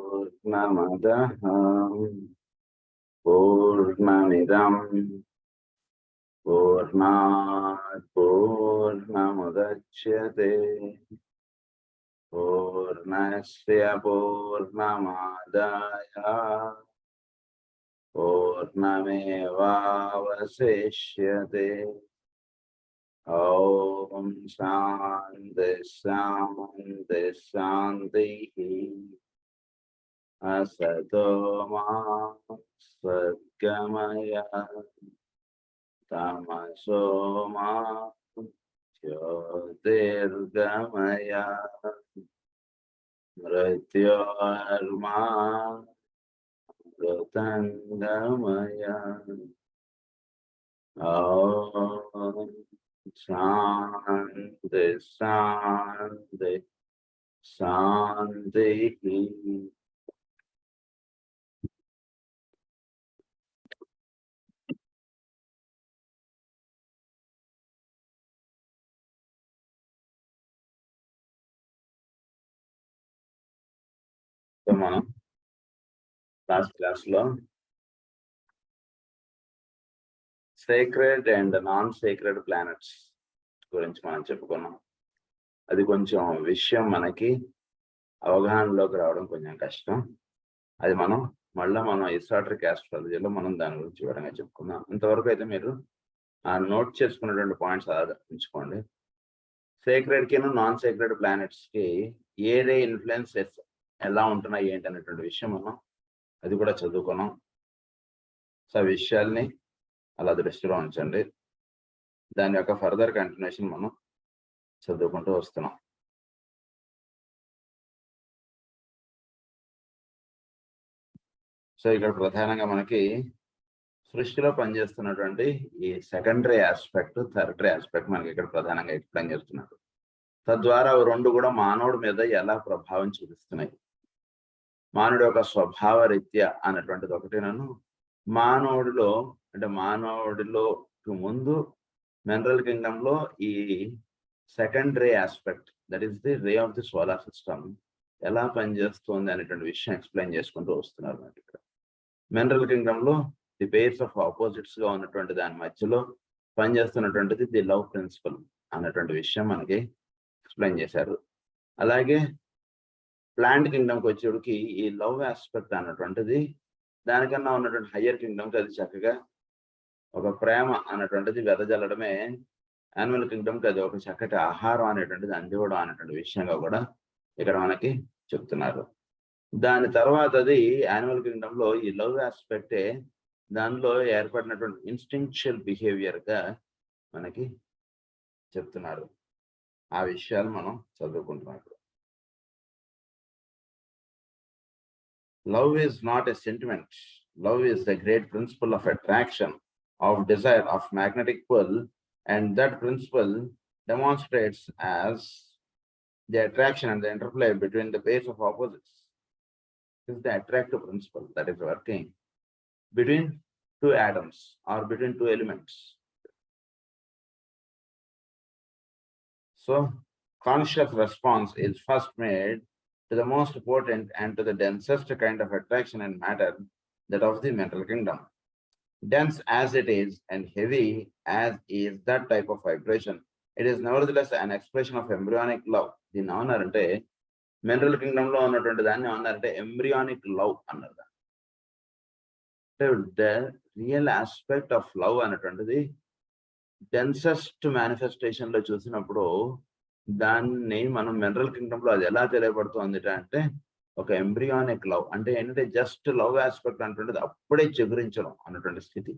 पूर्णमदः पूर्णमिदं पूर्णात् पूर्णमुदच्यते पूर्णस्य पूर्णमादाय पूर्णमेवावशिष्यते। ॐ शान्ति शान्ति शान्तिः। असतो मा सद्गमय तमसो मा ज्योतिर्गमय मृत्योर्मा मृतङ्गमय। ॐ शान्ति शान्ति शान्तिः। మనం లాస్ట్ క్లాస్లో sacred and non sacred planets గురించి మనం చెప్పుకున్నాం. అది కొంచెం విషయం మనకి అవగాహనలోకి రావడం కొంచెం కష్టం. అది మనం ఎసాటరిక్ ఆస్ట్రాలజీలో మనం దాని గురించి వివరంగా చెప్పుకుందాం. ఇంతవరకు అయితే మీరు ఆ నోట్ చేసుకున్నటువంటి పాయింట్స్ అలా ఉంచుకోండి. సేక్రెడ్కి నాన్ సేక్రెడ్ ప్లానెట్స్కి ఏ ఇన్ఫ్లుయెన్సెస్ ఎలా ఉంటున్నాయి ఏంటి అనేటువంటి విషయం అది కూడా చదువుకున్నాం. సో ఆ విషయాల్ని అలా దృష్టిలో ఉంచండి. దాని యొక్క ఫర్దర్ కంటిన్యూషన్ మనం చదువుకుంటూ వస్తున్నాం. సో ఇక్కడ ప్రధానంగా మనకి సృష్టిలో పనిచేస్తున్నటువంటి ఈ సెకండరీ ఆస్పెక్ట్, థర్డరీ ఆస్పెక్ట్ మనకి ఇక్కడ ప్రధానంగా ఎక్స్ప్లెయిన్ చేస్తున్నారు. తద్వారా రెండు కూడా మానవుడి మీద ఎలా ప్రభావం చూపిస్తున్నాయి, మానవుడి యొక్క స్వభావ రీత్యా అనేటువంటిది ఒకటి. మానవుడిలోకి ముందు మినరల్ కింగ్డమ్ లో ఈ second ray aspect, that is the ray of the solar system, ఎలా పనిచేస్తుంది అనేటువంటి విషయం ఎక్స్ప్లెయిన్ చేసుకుంటూ వస్తున్నారు. మనకి ఇక్కడ మినరల్ కింగ్డమ్ లో ది పేర్స్ ఆఫ్ ఆపోజిట్స్ గా ఉన్నటువంటి దాని మధ్యలో పనిచేస్తున్నటువంటిది ది లవ్ ప్రిన్సిపల్ అన్నటువంటి విషయం మనకి ఎక్స్ప్లెయిన్ చేశారు. అలాగే ప్లాంట్ కింగ్డమ్కి వచ్చేటికి ఈ లవ్ ఆస్పెక్ట్ అన్నటువంటిది దానికన్నా ఉన్నటువంటి హయ్యర్ కింగ్డమ్కి అది చక్కగా ఒక ప్రేమ అన్నటువంటిది వెదజల్లడమే, యానిమల్ కింగ్డమ్కి అది ఒక చక్కటి ఆహారం అనేటువంటిది అందివ్వడం అనేటువంటి విషయంగా కూడా ఇక్కడ మనకి చెప్తున్నారు. దాని తర్వాత అది యానిమల్ కింగ్డమ్లో ఈ లవ్ ఆస్పెక్టే దానిలో ఏర్పడినటువంటి ఇన్స్టింక్చువల్ బిహేవియర్గా మనకి చెప్తున్నారు. ఆ విషయాలు మనం చదువుకుంటున్నాం. Love is not a sentiment. Love is the great principle of attraction, of desire, of magnetic pull, and that principle demonstrates as the attraction and the interplay between the pairs of opposites. This is the attractive principle that is working between two atoms or between two elements. So, conscious response is first made to the most potent and to the densest kind of attraction and matter, that of the mental kingdom. Dense as it is and heavy as is that type of vibration, it is nevertheless an expression of embryonic love. దీన్ని ఏమన్నారంటే mineral Kingdom లో ఉన్నటువంటి దాన్ని ఏమన్నారంటే embryonic love అన్నారు. The real aspect of love అనేటువంటిది densest manifestation లో చూసినప్పుడు దాన్ని మనం మినరల్ కింగ్డమ్ లో అది ఎలా తెలియబడుతుంది అంటే ఒక ఎంబ్రియానిక్ లవ్ అంటే ఏంటంటే జస్ట్ లవ్ ఆస్పెక్ట్ అంటుండేది అప్పుడే చిగురించడం అన్నటువంటి స్థితి.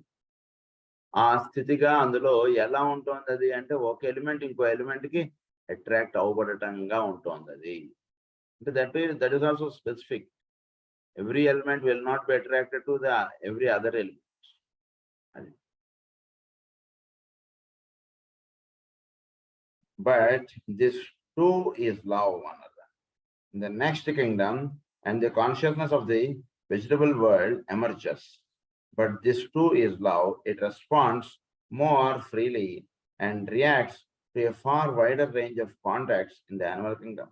ఆ స్థితిగా అందులో ఎలా ఉంటుంది అది అంటే ఒక ఎలిమెంట్ ఇంకో ఎలిమెంట్ కి అట్రాక్ట్ అవ్వబడటంగా ఉంటుంది. అది అంటే that is also specific. Every element will not be attracted to the every other element. అది but this too is love one another. In the next kingdom and the consciousness of the vegetable world emerges, but this too is love. It responds more freely and reacts to a far wider range of contacts in the animal kingdom.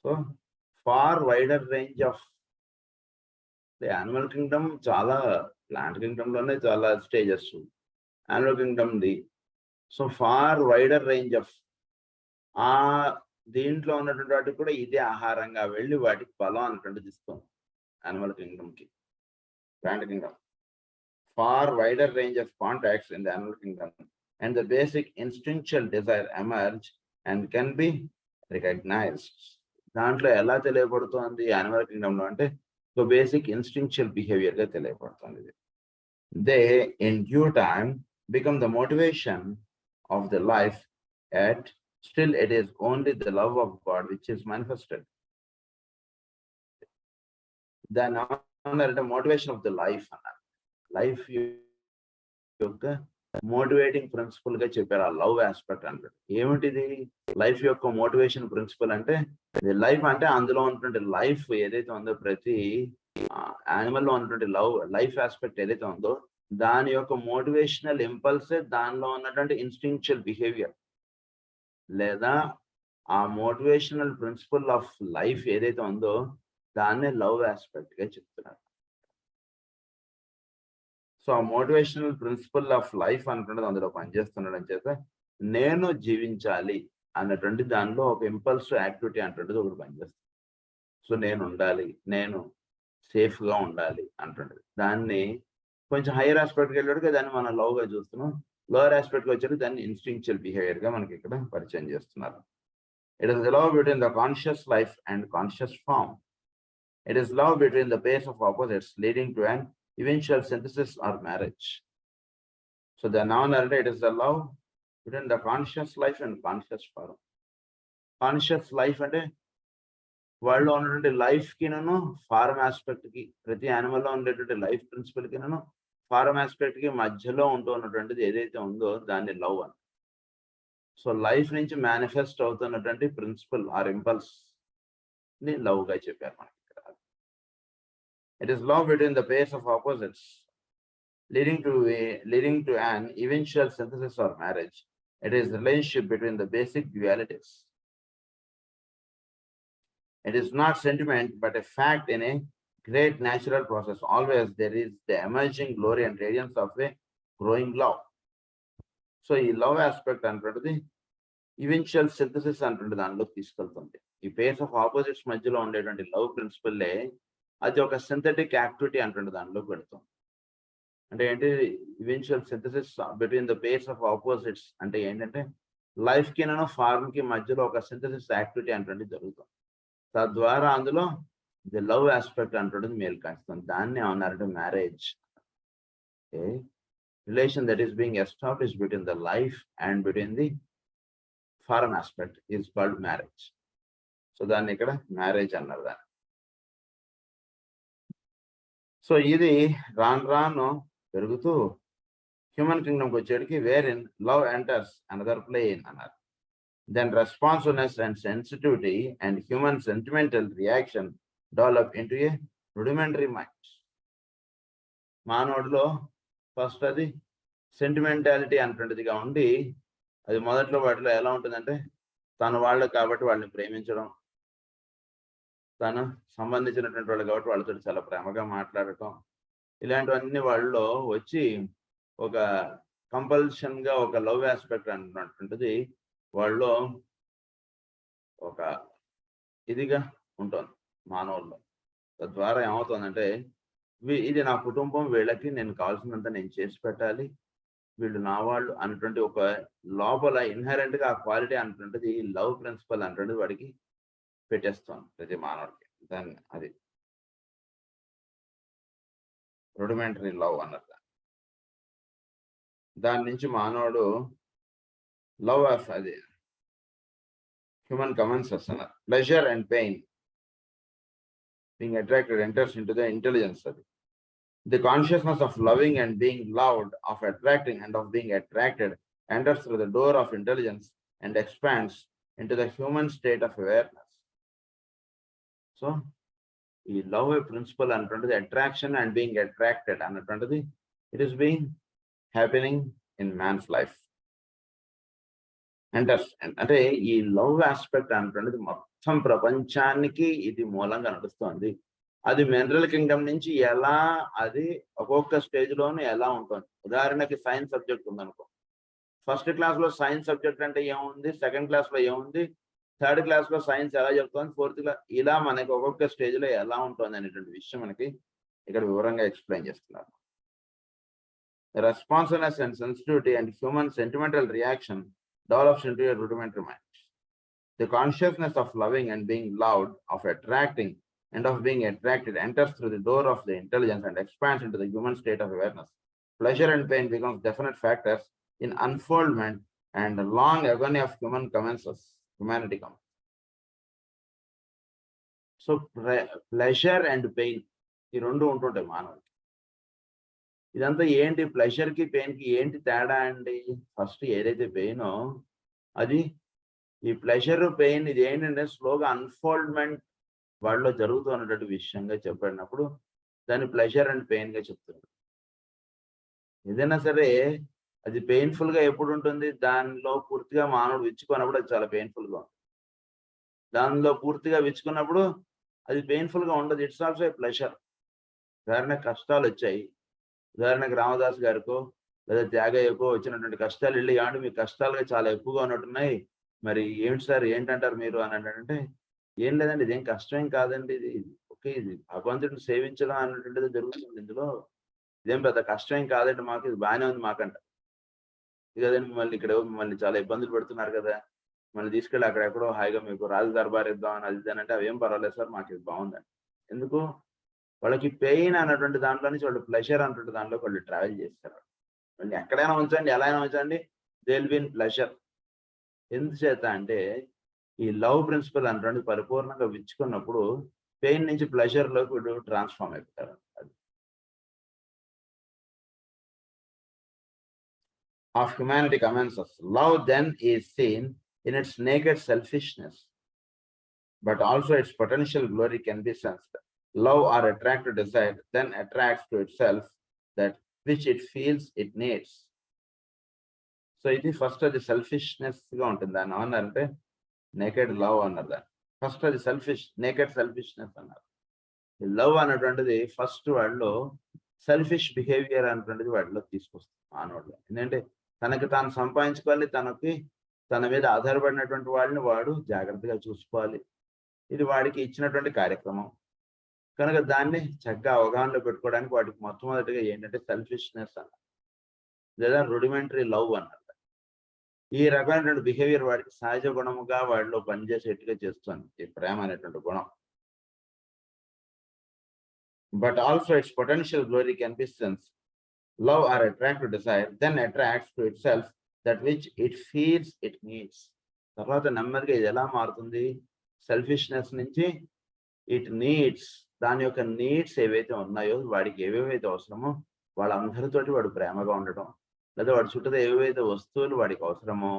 So far wider range of the animal kingdom, చాలా plant kingdom లోనే చాలా stages, animal kingdom the. So far wider range of ఆ దీంట్లో ఉన్నటువంటి వాటికి కూడా ఇదే ఆహారంగా వెళ్ళి వాటికి బలం అన్నటువంటిది ఇస్తాం యానిమల్ కింగ్డమ్ కి, plant kingdom. Far wider range of contacts in the animal kingdom and the basic instinctual desire emerge and can be recognized. దాంట్లో ఎలా తెలియబడుతోంది యానిమల్ కింగ్డమ్ లో అంటే సో బేసిక్ ఇన్స్టింక్చువల్ బిహేవియర్ గా తెలియబడుతుంది. They in due time become the motivation of the life, yet still it is only the love of God which is manifested. దాని అంటే motivation of the life అన్నారు. Life యొక్క motivating principal గా చెప్పారు ఆ love aspect అంటే. ఏమిటిది life యొక్క మోటివేషన్ ప్రిన్సిపల్ అంటే? లైఫ్ అంటే అందులో ఉన్నటువంటి లైఫ్ ఏదైతే ఉందో, ప్రతి యానిమల్ లో ఉన్నటువంటి లైఫ్ ఆస్పెక్ట్ ఏదైతే ఉందో దాని యొక్క మోటివేషనల్ ఇంపల్సే దానిలో ఉన్నటువంటి ఇన్స్టింక్చువల్ బిహేవియర్, లేదా ఆ మోటివేషనల్ ప్రిన్సిపల్ ఆఫ్ లైఫ్ ఏదైతే ఉందో దాన్నే లవ్ ఆస్పెక్ట్ గా చెప్తున్నారు. సో ఆ మోటివేషనల్ ప్రిన్సిపల్ ఆఫ్ లైఫ్ అనుకున్నది అందులో పనిచేస్తుండడం చేత నేను జీవించాలి అన్నటువంటి దానిలో ఒక ఇంపల్స్ యాక్టివిటీ అంటుండేది ఒకటి పనిచేస్తుంది. సో నేను ఉండాలి, నేను సేఫ్ గా ఉండాలి అంటుండేది. దాన్ని కొంచెం హైయర్ ఆస్పెక్ట్కి వెళ్ళేటికి దాన్ని మనం లవ్ గా చూస్తున్నాం. లోవర్ ఆస్పెక్ట్కి వచ్చేది దాన్ని ఇన్స్టింక్చువల్ బిహేవియర్ గా మనకి ఇక్కడ పరిచయం చేస్తున్నారు. It is love between the conscious life and conscious form. It is love between the pairs of opposites leading to an eventual synthesis or marriage. So the noun it is the love between the conscious life and conscious form. Conscious life అంటే వాళ్ళు ఉన్నటువంటి life కినను form aspect కి, ప్రతి animal లో ఉండేటువంటి life principal కినను form aspect కి మధ్యలో ఉంటున్నటువంటిది ఏదైతే ఉందో దాన్ని లవ్ అని. సో లైఫ్ నుంచి మేనిఫెస్ట్ అవుతున్నటువంటి ప్రిన్సిపల్ ఆర్ ఇంపల్స్ ని లవ్ గా చెప్పారు మనకి. It is love between the pairs of opposites, leading to an eventual synthesis or marriage. It is relationship between the basic dualities. It is not sentiment, but a fact in a great natural process. Always there is the emerging glory and radiance of a growing love. So ఈ love aspect అంటున్నది eventual synthesis అంటుండే దానిలో తీసుకెళ్తుంది. ఈ pairs of opposites మధ్యలో ఉండేటువంటి love ప్రిన్సిపల్లే అది ఒక సింథటిక్ యాక్టివిటీ అంటుండే దానిలో పెడతాం. అంటే ఏంటి eventual synthesis between the pairs of opposites అంటే ఏంటంటే లైఫ్ కి ఫార్మ్ కి మధ్యలో ఒక సింథసిస్ యాక్టివిటీ అంటుండే జరుగుతుంది. తద్వారా అందులో ది లవ్ ఆస్పెక్ట్ అంటుండేది మేలు కాస్తుంది. దాన్ని ఏమన్నారంటే marriage. Relation that is being establish between the life and between the form aspect is called marriage. So దాన్ని ఇక్కడ మ్యారేజ్ అన్నారు దాన్ని. సో ఇది రాను పెరుగుతూ హ్యూమన్ కింగ్డమ్కి వచ్చేటికి where in love enters another plane అన్నారు. Then responsiveness and sensitivity and human sentimental reaction develop into a rudimentary mind. మానవుడిలో ఫస్ట్ అది సెంటిమెంటాలిటీ అంటుంటిదిగా ఉండి, అది మొదట్లో వాటిలో ఎలా ఉంటుందంటే తన వాళ్ళు కాబట్టి వాళ్ళని ప్రేమించడం, తను సంబంధించినటువంటి వాళ్ళు కాబట్టి వాళ్ళతో చాలా ప్రేమగా మాట్లాడటం, ఇలాంటివన్నీ వాళ్ళలో వచ్చి ఒక కంపల్షన్ గా ఒక లవ్ ఆస్పెక్ట్ అంటున్నటువంటిది వాళ్ళలో ఒక ఇదిగా ఉంటుంది మానవుల్లో. తద్వారా ఏమవుతుందంటే ఇది నా కుటుంబం, వీళ్ళకి నేను కావాల్సినంత నేను చేసి పెట్టాలి, వీళ్ళు నా వాళ్ళు అన్నటువంటి ఒక లోపల ఇన్హెరెంట్ గా ఆ క్వాలిటీ అంటుంటది లవ్ ప్రిన్సిపల్ అంటుంటది వాడికి పెట్టేస్తాం ప్రతి మానవుడికి. దాన్ని అది రూడిమెంటరీ లవ్ అన్నది. దాని నుంచి మానవుడు లవ్ ఆఫ్ అది హ్యూమన్ కమెన్సెస్ అన్నారు. Pleasure and pain being attracted enters into the intelligence. అది the consciousness of loving and being loved, of attracting and of being attracted enters through the door of intelligence and expands into the human state of awareness. So ఈ love principle అన్నటువంటిది attraction and being attracted అన్నటువంటిది it is being happening in man's life. అంటే ఈ love aspect అన్నటువంటిది మొత్తం మొత్తం ప్రపంచానికి ఇది మూలంగా నడుస్తుంది. అది మినరల్ కింగ్డమ్ నుంచి ఎలా అది ఒక్కొక్క స్టేజ్‌లోనూ ఎలా ఉంటుంది. ఉదాహరణకి సైన్స్ సబ్జెక్ట్ ఉందనుకో. ఫస్ట్ క్లాస్‌లో సైన్స్ సబ్జెక్ట్ అంటే ఏముంది? సెకండ్ క్లాస్‌లో ఏముంది? థర్డ్ క్లాస్‌లో సైన్స్ ఎలా చెప్తోంది? ఫోర్త్ ఇలా మనకి ఒక్కొక్క స్టేజ్‌లో ఎలా ఉంటుంది అనేటువంటి విషయం మనకి ఇక్కడ వివరంగా ఎక్స్‌ప్లెయిన్ చేస్తున్నారు. Responsiveness and sensitivity and human sentimental reaction develops into a rudimentary mind. The consciousness of loving and being loved, of attracting and of being attracted enters through the door of the intelligence and expands into the human state of awareness. Pleasure and pain becomes definite factors in unfoldment and the long agony of humanity comes. So pleasure and pain, ఈ రెండు ఉంటుంటాయి మానవుడికి. ఇదంతా ఏంటి? ప్లెజర్‌కి, పెయిన్‌కి ఏంటి తేడా అండి? First ఏదైతే పెయినో అది ఈ ప్లెజర్, పెయిన్ ఇది ఏంటంటే స్లోగా అన్‌ఫోల్డ్‌మెంట్ వాళ్ళలో జరుగుతున్నటువంటి విషయంగా చెప్పబడినప్పుడు దాన్ని ప్లెజర్ అండ్ పెయిన్‌గా చెప్తున్నారు. ఏదైనా సరే అది పెయిన్‌ఫుల్‌గా ఎప్పుడు ఉంటుంది? దానిలో పూర్తిగా మానవుడు విచ్చుకున్నప్పుడు అది చాలా పెయిన్‌ఫుల్‌గా ఉంటుంది. దానిలో పూర్తిగా విచ్చుకున్నప్పుడు అది పెయిన్‌ఫుల్‌గా ఉండదు. It's also a pleasure. ఉదాహరణకు కష్టాలొచ్చాయి. ఉదాహరణకు రామదాస్ గారికో లేదా త్యాగయ్యకో వచ్చినటువంటి కష్టాలు వెళ్ళి ఏమంటే మీ కష్టాలుగా చాలా ఎక్కువగా ఉన్నట్టున్నాయి. మరి ఏంటి సార్ ఏంటంటారు మీరు అని అంటే, ఏం లేదండి ఇదేం కష్టమేం కాదండి ఇది. ఓకే. ఇది భగవంతుడిని సేవించడం అన్నటువంటిది జరుగుతుంది ఇందులో. ఇదేం పెద్ద కష్టమేం కాదండి మాకు. ఇది బానే ఉంది మాకంట. కదండి మిమ్మల్ని చాలా ఇబ్బందులు పెడుతున్నారు కదా! మిమ్మల్ని తీసుకెళ్ళి అక్కడెక్కడో హాయిగా మీకు రాజ దర్బార్ ఇద్దాం అని అది ఇది అంటే అవేం పర్వాలేదు సార్ మాకు ఇది బాగుందండి. ఎందుకు? వాళ్ళకి పెయిన్ అన్నటువంటి దాంట్లో నుంచి వాళ్ళు ప్లెజర్ అన్నటువంటి దాంట్లోకి వాళ్ళు ట్రావెల్ చేస్తారు. వాళ్ళు ఎక్కడైనా ఉంచండి, ఎలా అయినా ఉంచండి, they will be in pleasure. ఎందుచేత అంటే ఈ లవ్ ప్రిన్సిపల్ అన్నటువంటిది పరిపూర్ణంగా విచ్చుకున్నప్పుడు పెయిన్ నుంచి ప్లెజర్‌లోకి వీడు ట్రాన్స్‌ఫార్మ్ అయిపోతారు. అది. Of humanity commences. Love then is seen in its naked selfishness, but also its potential glory can be sensed. Love or attracted desire then attracts to itself that which it feels it needs. So ఇది first అది సెల్ఫిష్‌నెస్‌గా ఉంటుంది. దాన్ని ఏమన్నారంటే naked love అన్నారు దాన్ని. First అది naked selfishness అన్నారు. ఈ లవ్ అనేటువంటిది ఫస్ట్ వాళ్ళలో సెల్ఫిష్ బిహేవియర్ అనేటువంటిది వాడిలో తీసుకొస్తుంది మానవుడిలో. ఎందుకంటే తనకి తాను సంపాదించుకోవాలి, తన మీద ఆధారపడినటువంటి వాళ్ళని వాడు జాగ్రత్తగా చూసుకోవాలి. ఇది వాడికి ఇచ్చినటువంటి కార్యక్రమం. కనుక దాన్ని చక్కగా అవగాహనలో పెట్టుకోవడానికి వాటికి మొట్టమొదటిగా ఏంటంటే సెల్ఫిష్‌నెస్ అన్నారు. లేదా రూడిమెంటరీ లవ్ అన్నారు. ఈ రకమైనటువంటి బిహేవియర్ వాడికి సహజ గుణముగా వాడిలో పనిచేసేట్టుగా చేస్తుంది ఈ ప్రేమ అనేటువంటి గుణం. But also it's potential glory can be sensed. Love or attracted desire then attracts to itself that which it feels it needs. తర్వాత నెమ్మదిగా ఇది ఎలా మారుతుంది? సెల్ఫిష్‌నెస్ నుంచి ఇట్ నీడ్స్, దాని యొక్క నీడ్స్ ఏవైతే ఉన్నాయో వాడికి ఏవేవైతే అవసరమో వాళ్ళందరితోటి వాడు ప్రేమగా ఉండటం, లేదా వాడి చుట్టూ ఏవేవైతే వస్తువులు వాడికి అవసరమో,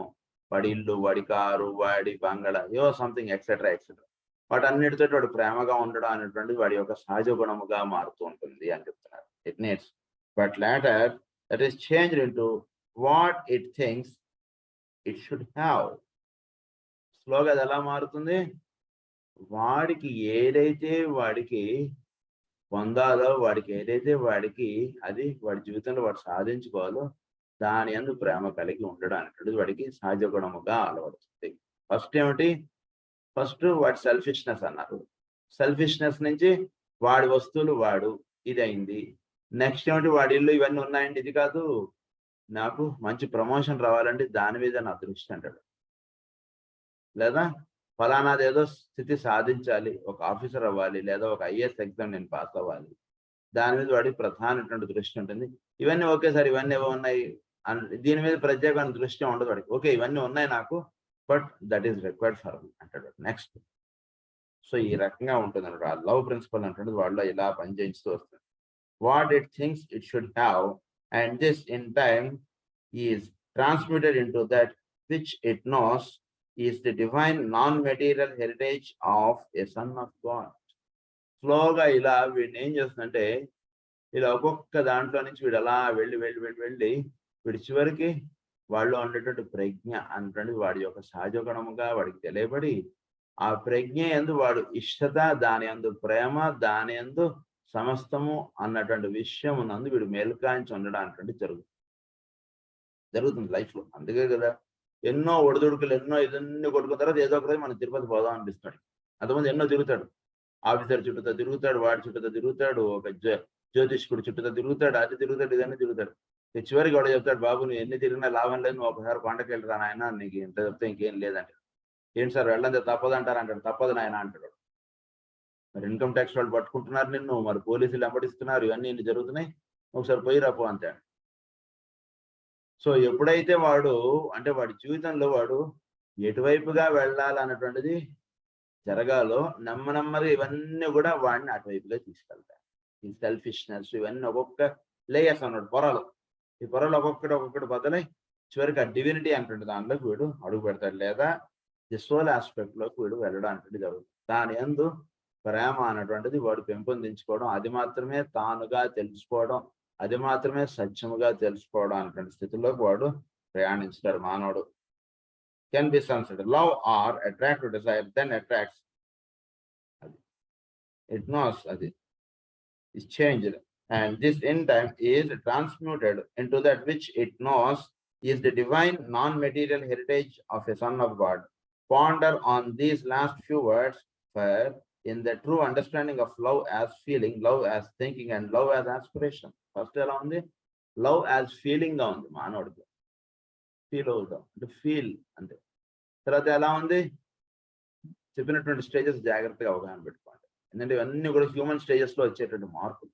వాడి ఇల్లు, వాడి కారు, వాడి బంగళా, సంథింగ్ ఎక్సెట్రా ఎక్సెట్రా, వాటన్నిటితోటి వాడు ప్రేమగా ఉండడం అనేటువంటిది వాడి యొక్క సహజ గుణముగా మారుతూ ఉంటుంది అని చెప్తున్నారు. It needs. But later, that is changed into what it thinks it should have. స్లోగా అది ఎలా మారుతుంది? వాడికి ఏదైతే వాడికి పొందాలో, వాడికి ఏదైతే అది వాడి జీవితంలో వాడు సాధించుకోవాలో దాని యందు ప్రేమ కలిగి ఉండడం వాడికి సహజ గుణముగా అలవడుతుంది. ఫస్ట్ వాడి సెల్ఫిష్‌నెస్ అన్నారు. సెల్ఫిష్‌నెస్ నుంచి వాడి వస్తువులు వాడు ఇదైంది. నెక్స్ట్ ఏమిటి? వాడి ఇల్లు ఇవన్నీ ఉన్నాయండి, ఇది కాదు. నాకు మంచి ప్రమోషన్ రావాలంటే దాని మీద నా దృష్టి అంటాడు. లేదా ఫలానాదేదో స్థితి సాధించాలి, ఒక ఆఫీసర్ అవ్వాలి, లేదా ఒక ఐఏఎస్ ఎగ్జామ్ నేను పాస్ అవ్వాలి. దాని మీద వాడికి ప్రధానమైనటువంటి దృష్టి ఉంటుంది. ఇవన్నీ ఓకే సార్, ఇవన్నీ ఏవో ఉన్నాయి దీని మీద ప్రత్యేకమైన దృష్టి ఉండదు వాడికి. ఓకే ఇవన్నీ ఉన్నాయి నాకు, but that is required for me అంటాడు నెక్స్ట్. సో ఈ రకంగా ఉంటుంది అన్నమాట. ఆ లవ్ ప్రిన్సిపల్ అంటున్నది వాళ్ళలో ఇలా పనిచేయిస్తూ వస్తుంది. What it thinks it should have, and this in time is transmuted into that which it knows is the divine non-material heritage of a son of God. స్లోగా ఇలా వీడిని ఏం చేస్తుందంటే ఇలా ఒక్కొక్క దాంట్లో నుంచి వీడు అలా వెళ్ళి వీడి చివరికి వాళ్ళు ఉండేటువంటి ప్రజ్ఞ అనేటువంటి వాడి యొక్క సహజ గుణముగా వాడికి తెలియబడి ఆ ప్రజ్ఞ యందు వాడు ఇష్టత, దాని యందు ప్రేమ, దాని యందు సమస్తము అన్నటువంటి విషయం నందు వీడు మేల్కాయించి ఉండడం అనేటువంటి జరుగుతుంది లైఫ్లో. అందుకే కదా ఎన్నో ఒడిదుడుకులు, ఎన్నో ఇదన్నీ కొట్టుకున్న తర్వాత ఏదో ఒక రోజు మనం తిరుపతి పోదాం అనిపిస్తాడు. అంతకుముందు ఎన్నో తిరుగుతాడు. ఆఫీసర్ చుట్టూతో తిరుగుతాడు, వాడి చుట్టూతో తిరుగుతాడు, ఒక జ్యోతిష్కుడు చుట్టూతో తిరుగుతాడు, అది తిరుగుతాడు, ఇదన్నీ తిరుగుతాడు. చివరికి కూడా చెప్తాడు, బాబు నువ్వు ఎన్ని తిరిగినా లాభం లేదు, నువ్వు ఒకసారి కొండకి వెళ్ళరా నాయన, నీకు ఇంత చెప్తే ఇంకేం లేదంటే. ఏంటి సార్ వెళ్ళంతే తప్పదు అంటారు అంటాడు. తప్పదు నాయన అంటాడు. మరి ఇన్కమ్ ట్యాక్స్ వాళ్ళు పట్టుకుంటున్నారు నిన్ను, మరి పోలీసులు వెంబడిస్తున్నారు, ఇవన్నీ ఇన్ని జరుగుతున్నాయి, ఒకసారి పోయి రాపో అంటాడు. సో ఎప్పుడైతే వాడు అంటే వాడి జీవితంలో వాడు ఎటువైపుగా వెళ్ళాలన్నటువంటిది జరగాలో నెమ్మదిగా ఇవన్నీ కూడా వాడిని అటువైపుగా తీసుకెళ్తాయి. ఈ సెల్ఫిష్నెస్ ఇవన్నీ ఒక్కొక్క లేయర్స్ అన్నాడు పొరలు. ఈ పొరలు ఒక్కొక్కటి బదులై చివరికి ఆ డివినిటీ అంటే దాంట్లోకి వీడు అడుగు పెడతాడు, లేదా ది సోల్ ఆస్పెక్ట్ లోకి వీడు వెళ్ళడం అంటే జరుగుతుంది. దాని యందు ప్రేమ అన్నటువంటిది వాడు పెంపొందించుకోవడం, అది మాత్రమే తానుగా తెలుసుకోవడం, అది మాత్రమే సత్యముగా తెలుసుకోవడం అనేటువంటి స్థితిలోకి వాడు ప్రయాణించుతాడు మానవుడు. Can be sunset love or attract to desire then attracts. అది ఇట్ నోస్ అది is changed, and this in time is transmuted into that which it knows is the divine non-material heritage of a son of God. Ponder on these last few words, for in the true understanding of love as feeling, love as thinking, and love as aspiration. First ఎలా ఉంది, love as feeling గా ఉంది మానవుడికి, feel అవుతాం అంటే feel అంతే. తర్వాత ఎలా ఉంది, చెప్పినటువంటి స్టేజెస్ జాగ్రత్తగా అవగాహన పెట్టుకోండి, ఎందుకంటే ఇవన్నీ కూడా హ్యూమన్ స్టేజెస్ లో వచ్చేటువంటి మార్పులు.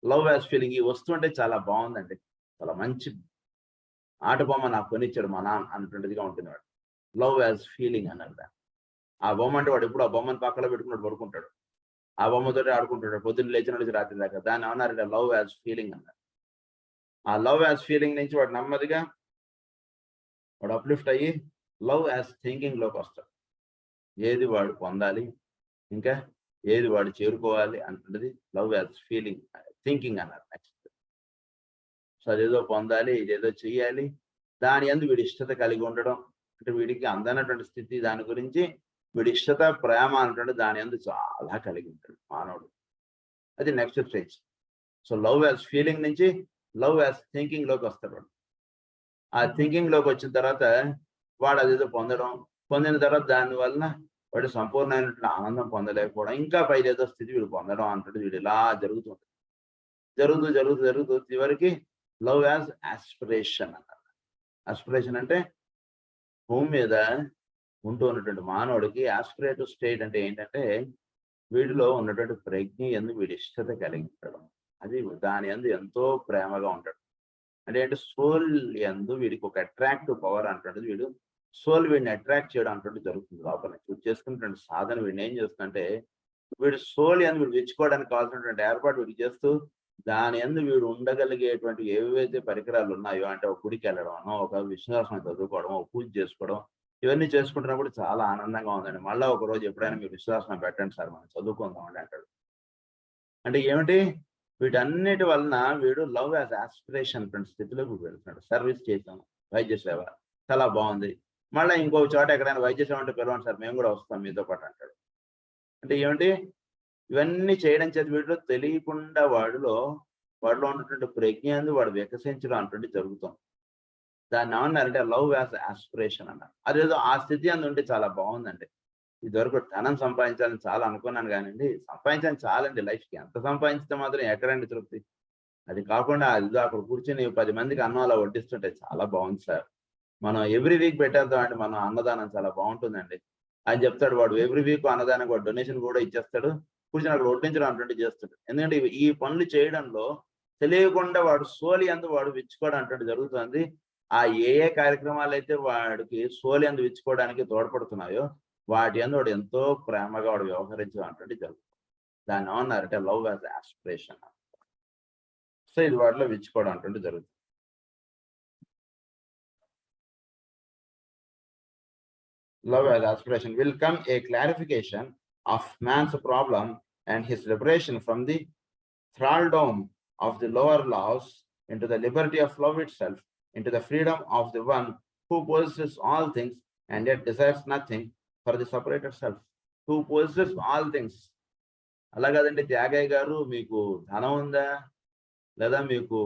లవ్ యాజ్ ఫీలింగ్ ఈ వస్తువు అంటే చాలా బాగుందండి, చాలా మంచి ఆట బొమ్మ నాకు కొనిచ్చాడు మా నాన్న అన్నటువంటిదిగా ఉంటుంది వాడు. లవ్ యాజ్ ఫీలింగ్ అన్నారు. ఆ బొమ్మ అంటే వాడు ఎప్పుడు ఆ బొమ్మను పక్కలో పెట్టుకున్నాడు, పడుకుంటాడు, ఆ బొమ్మతో ఆడుకుంటాడు పొద్దున్న లేచిన నుంచి రాత్రి దాకా. దాన్ని ఏమన్నారంటే లవ్ యాజ్ ఫీలింగ్ అన్నారు. ఆ లవ్ యాజ్ ఫీలింగ్ నుంచి వాడు నెమ్మదిగా వాడు అప్లిఫ్ట్ అయ్యి లవ్ యాజ్ థింకింగ్ లోకి వస్తాడు. ఏది వాడు పొందాలి, ఇంకా ఏది వాడు చేరుకోవాలి అంటున్నది లవ్ యాజ్ ఫీలింగ్, థింకింగ్ అన్నారు నెక్స్ట్. సో అదేదో పొందాలి, ఇదేదో చెయ్యాలి, దాని యందు వీడి ఇష్టత కలిగి ఉండడం, అంటే వీడికి అందనటువంటి స్థితి, దాని గురించి వీడి ఇష్టత ప్రేమ అంటుంటే దాని యందు చాలా కలిగి ఉంటాడు మానవుడు. అది next stage. So love as feeling నుంచి లవ్ యాజ్ థింకింగ్ లోకి వస్తాడు. ఆ థింకింగ్ లోకి వచ్చిన తర్వాత వాడు అదేదో పొందిన తర్వాత దాని వలన వాడు సంపూర్ణమైనటువంటి ఆనందం పొందలేకపోవడం, ఇంకా పైన ఏదో స్థితి వీడు పొందడం అంటాడు. వీడు ఇలా జరుగుతుంది, జరుగుతూ చివరికి లవ్ యాజ్ ఆస్పిరేషన్ అన్నారు. ఆస్పిరేషన్ అంటే భూమి మీద ఉంటూ ఉన్నటువంటి మానవుడికి ఆస్పిరేటివ్ స్టేట్ అంటే ఏంటంటే వీడిలో ఉన్నటువంటి ప్రజ్ఞ యందు వీడి ఇష్టత కలిగి ఉండడం, అది దాని యందు ఎంతో ప్రేమగా ఉంటాడు. అంటే సోల్ యందు వీడికి ఒక అట్రాక్టివ్ పవర్ అంటుంటుంది. వీడు సోల్ వీడిని అట్రాక్ట్ చేయడం అంటుంటే జరుగుతుంది లోపల. వీడు చేసుకున్నటువంటి సాధన వీడిని ఏం చేస్తుందంటే వీడు సోల్ యందు వీడు తెచ్చుకోవడానికి కావాల్సినటువంటి ఏర్పాటు వీడు చేస్తూ దాని యందు వీడు ఉండగలిగేటువంటి ఏవైతే పరికరాలు ఉన్నాయో, అంటే ఒక గుడికి వెళ్ళడం, ఒక విశ్వాసం చదువుకోవడం, ఒక పూజ చేసుకోవడం, ఇవన్నీ చేసుకుంటున్నప్పుడు చాలా ఆనందంగా ఉందండి. మళ్ళీ ఒక రోజు ఎప్పుడైనా మీరు విశ్వాసం పెట్టండి సార్, మనం చదువుకుందామండి అంటాడు. అంటే ఏమిటి, వీటన్నిటి వలన వీడు లవ్ యాజ్ ఆస్పిరేషన్ స్థితిలోకి వెళ్తున్నాడు. సర్వీస్ చేసాము, వైద్య సేవ చాలా బాగుంది, మళ్ళీ ఇంకో చోట ఎక్కడైనా వైద్య సేవ అంటే పిలవండి సార్, మేము కూడా వస్తాం మీతో పాటు అంటాడు. అంటే ఏమిటి, ఇవన్నీ చేయడం చేత వీడిలో తెలియకుండా వాడిలో ఉన్నటువంటి ప్రజ్ఞ వాడు వికసించడం అంటుంటే జరుగుతాం. దాన్ని ఏమన్నారంటే లవ్ యాజ్ ఆస్పిరేషన్ అన్నారు. అదేదో ఆ స్థితి అందు ఉంటే చాలా బాగుందండి. ఇదివరకు ధనం సంపాదించాలని చాలా అనుకున్నాను కానివ్వండి, సంపాదించాలని చాలండి లైఫ్కి, ఎంత సంపాదించితే మాత్రం ఎక్కడండి తృప్తి. అది కాకుండా అది అక్కడ కూర్చొని 10 మందికి అన్నం అలా వడ్డిస్తుంటే చాలా బాగుంది సార్, మనం ఎవ్రీ వీక్ పెట్టేద్దాం అండి, మనం అన్నదానం చాలా బాగుంటుందండి అని చెప్తాడు వాడు. ఎవ్రీ వీక్ అన్నదానం వాడు డొనేషన్ కూడా ఇచ్చేస్తాడు, కూర్చొని అక్కడ వడ్డించడం అంటుంటే చేస్తాడు. ఎందుకంటే ఈ పనులు చేయడంలో తెలియకుండా వాడు సోలి అందు వాడు విచ్చుకోవడం అంటుంటే జరుగుతుంది. ఆ ఏ కార్యక్రమాలు అయితే వాడికి సోలి అందు విచ్చుకోవడానికి తోడ్పడుతున్నాయో వాటి అందు వాడు ఎంతో ప్రేమగా వాడు వ్యవహరించడం అంటే జరుగుతుంది. దాన్ని ఏమన్నారంటే లవ్ యాజ్ ఆస్పిరేషన్. సో ఇది వాటిలో విచ్చుకోవడం అంటే జరుగుతుంది. Love as aspiration will come a clarification of man's problem and his liberation from the thraldom of the lower laws into the liberty of love itself, into the freedom of the one who possesses all things and yet desires nothing for the separated self. Who possesses all things. అలా కాదండి త్యాగయ్య గారు, మీకు ధనం ఉందా, లేదా మీకు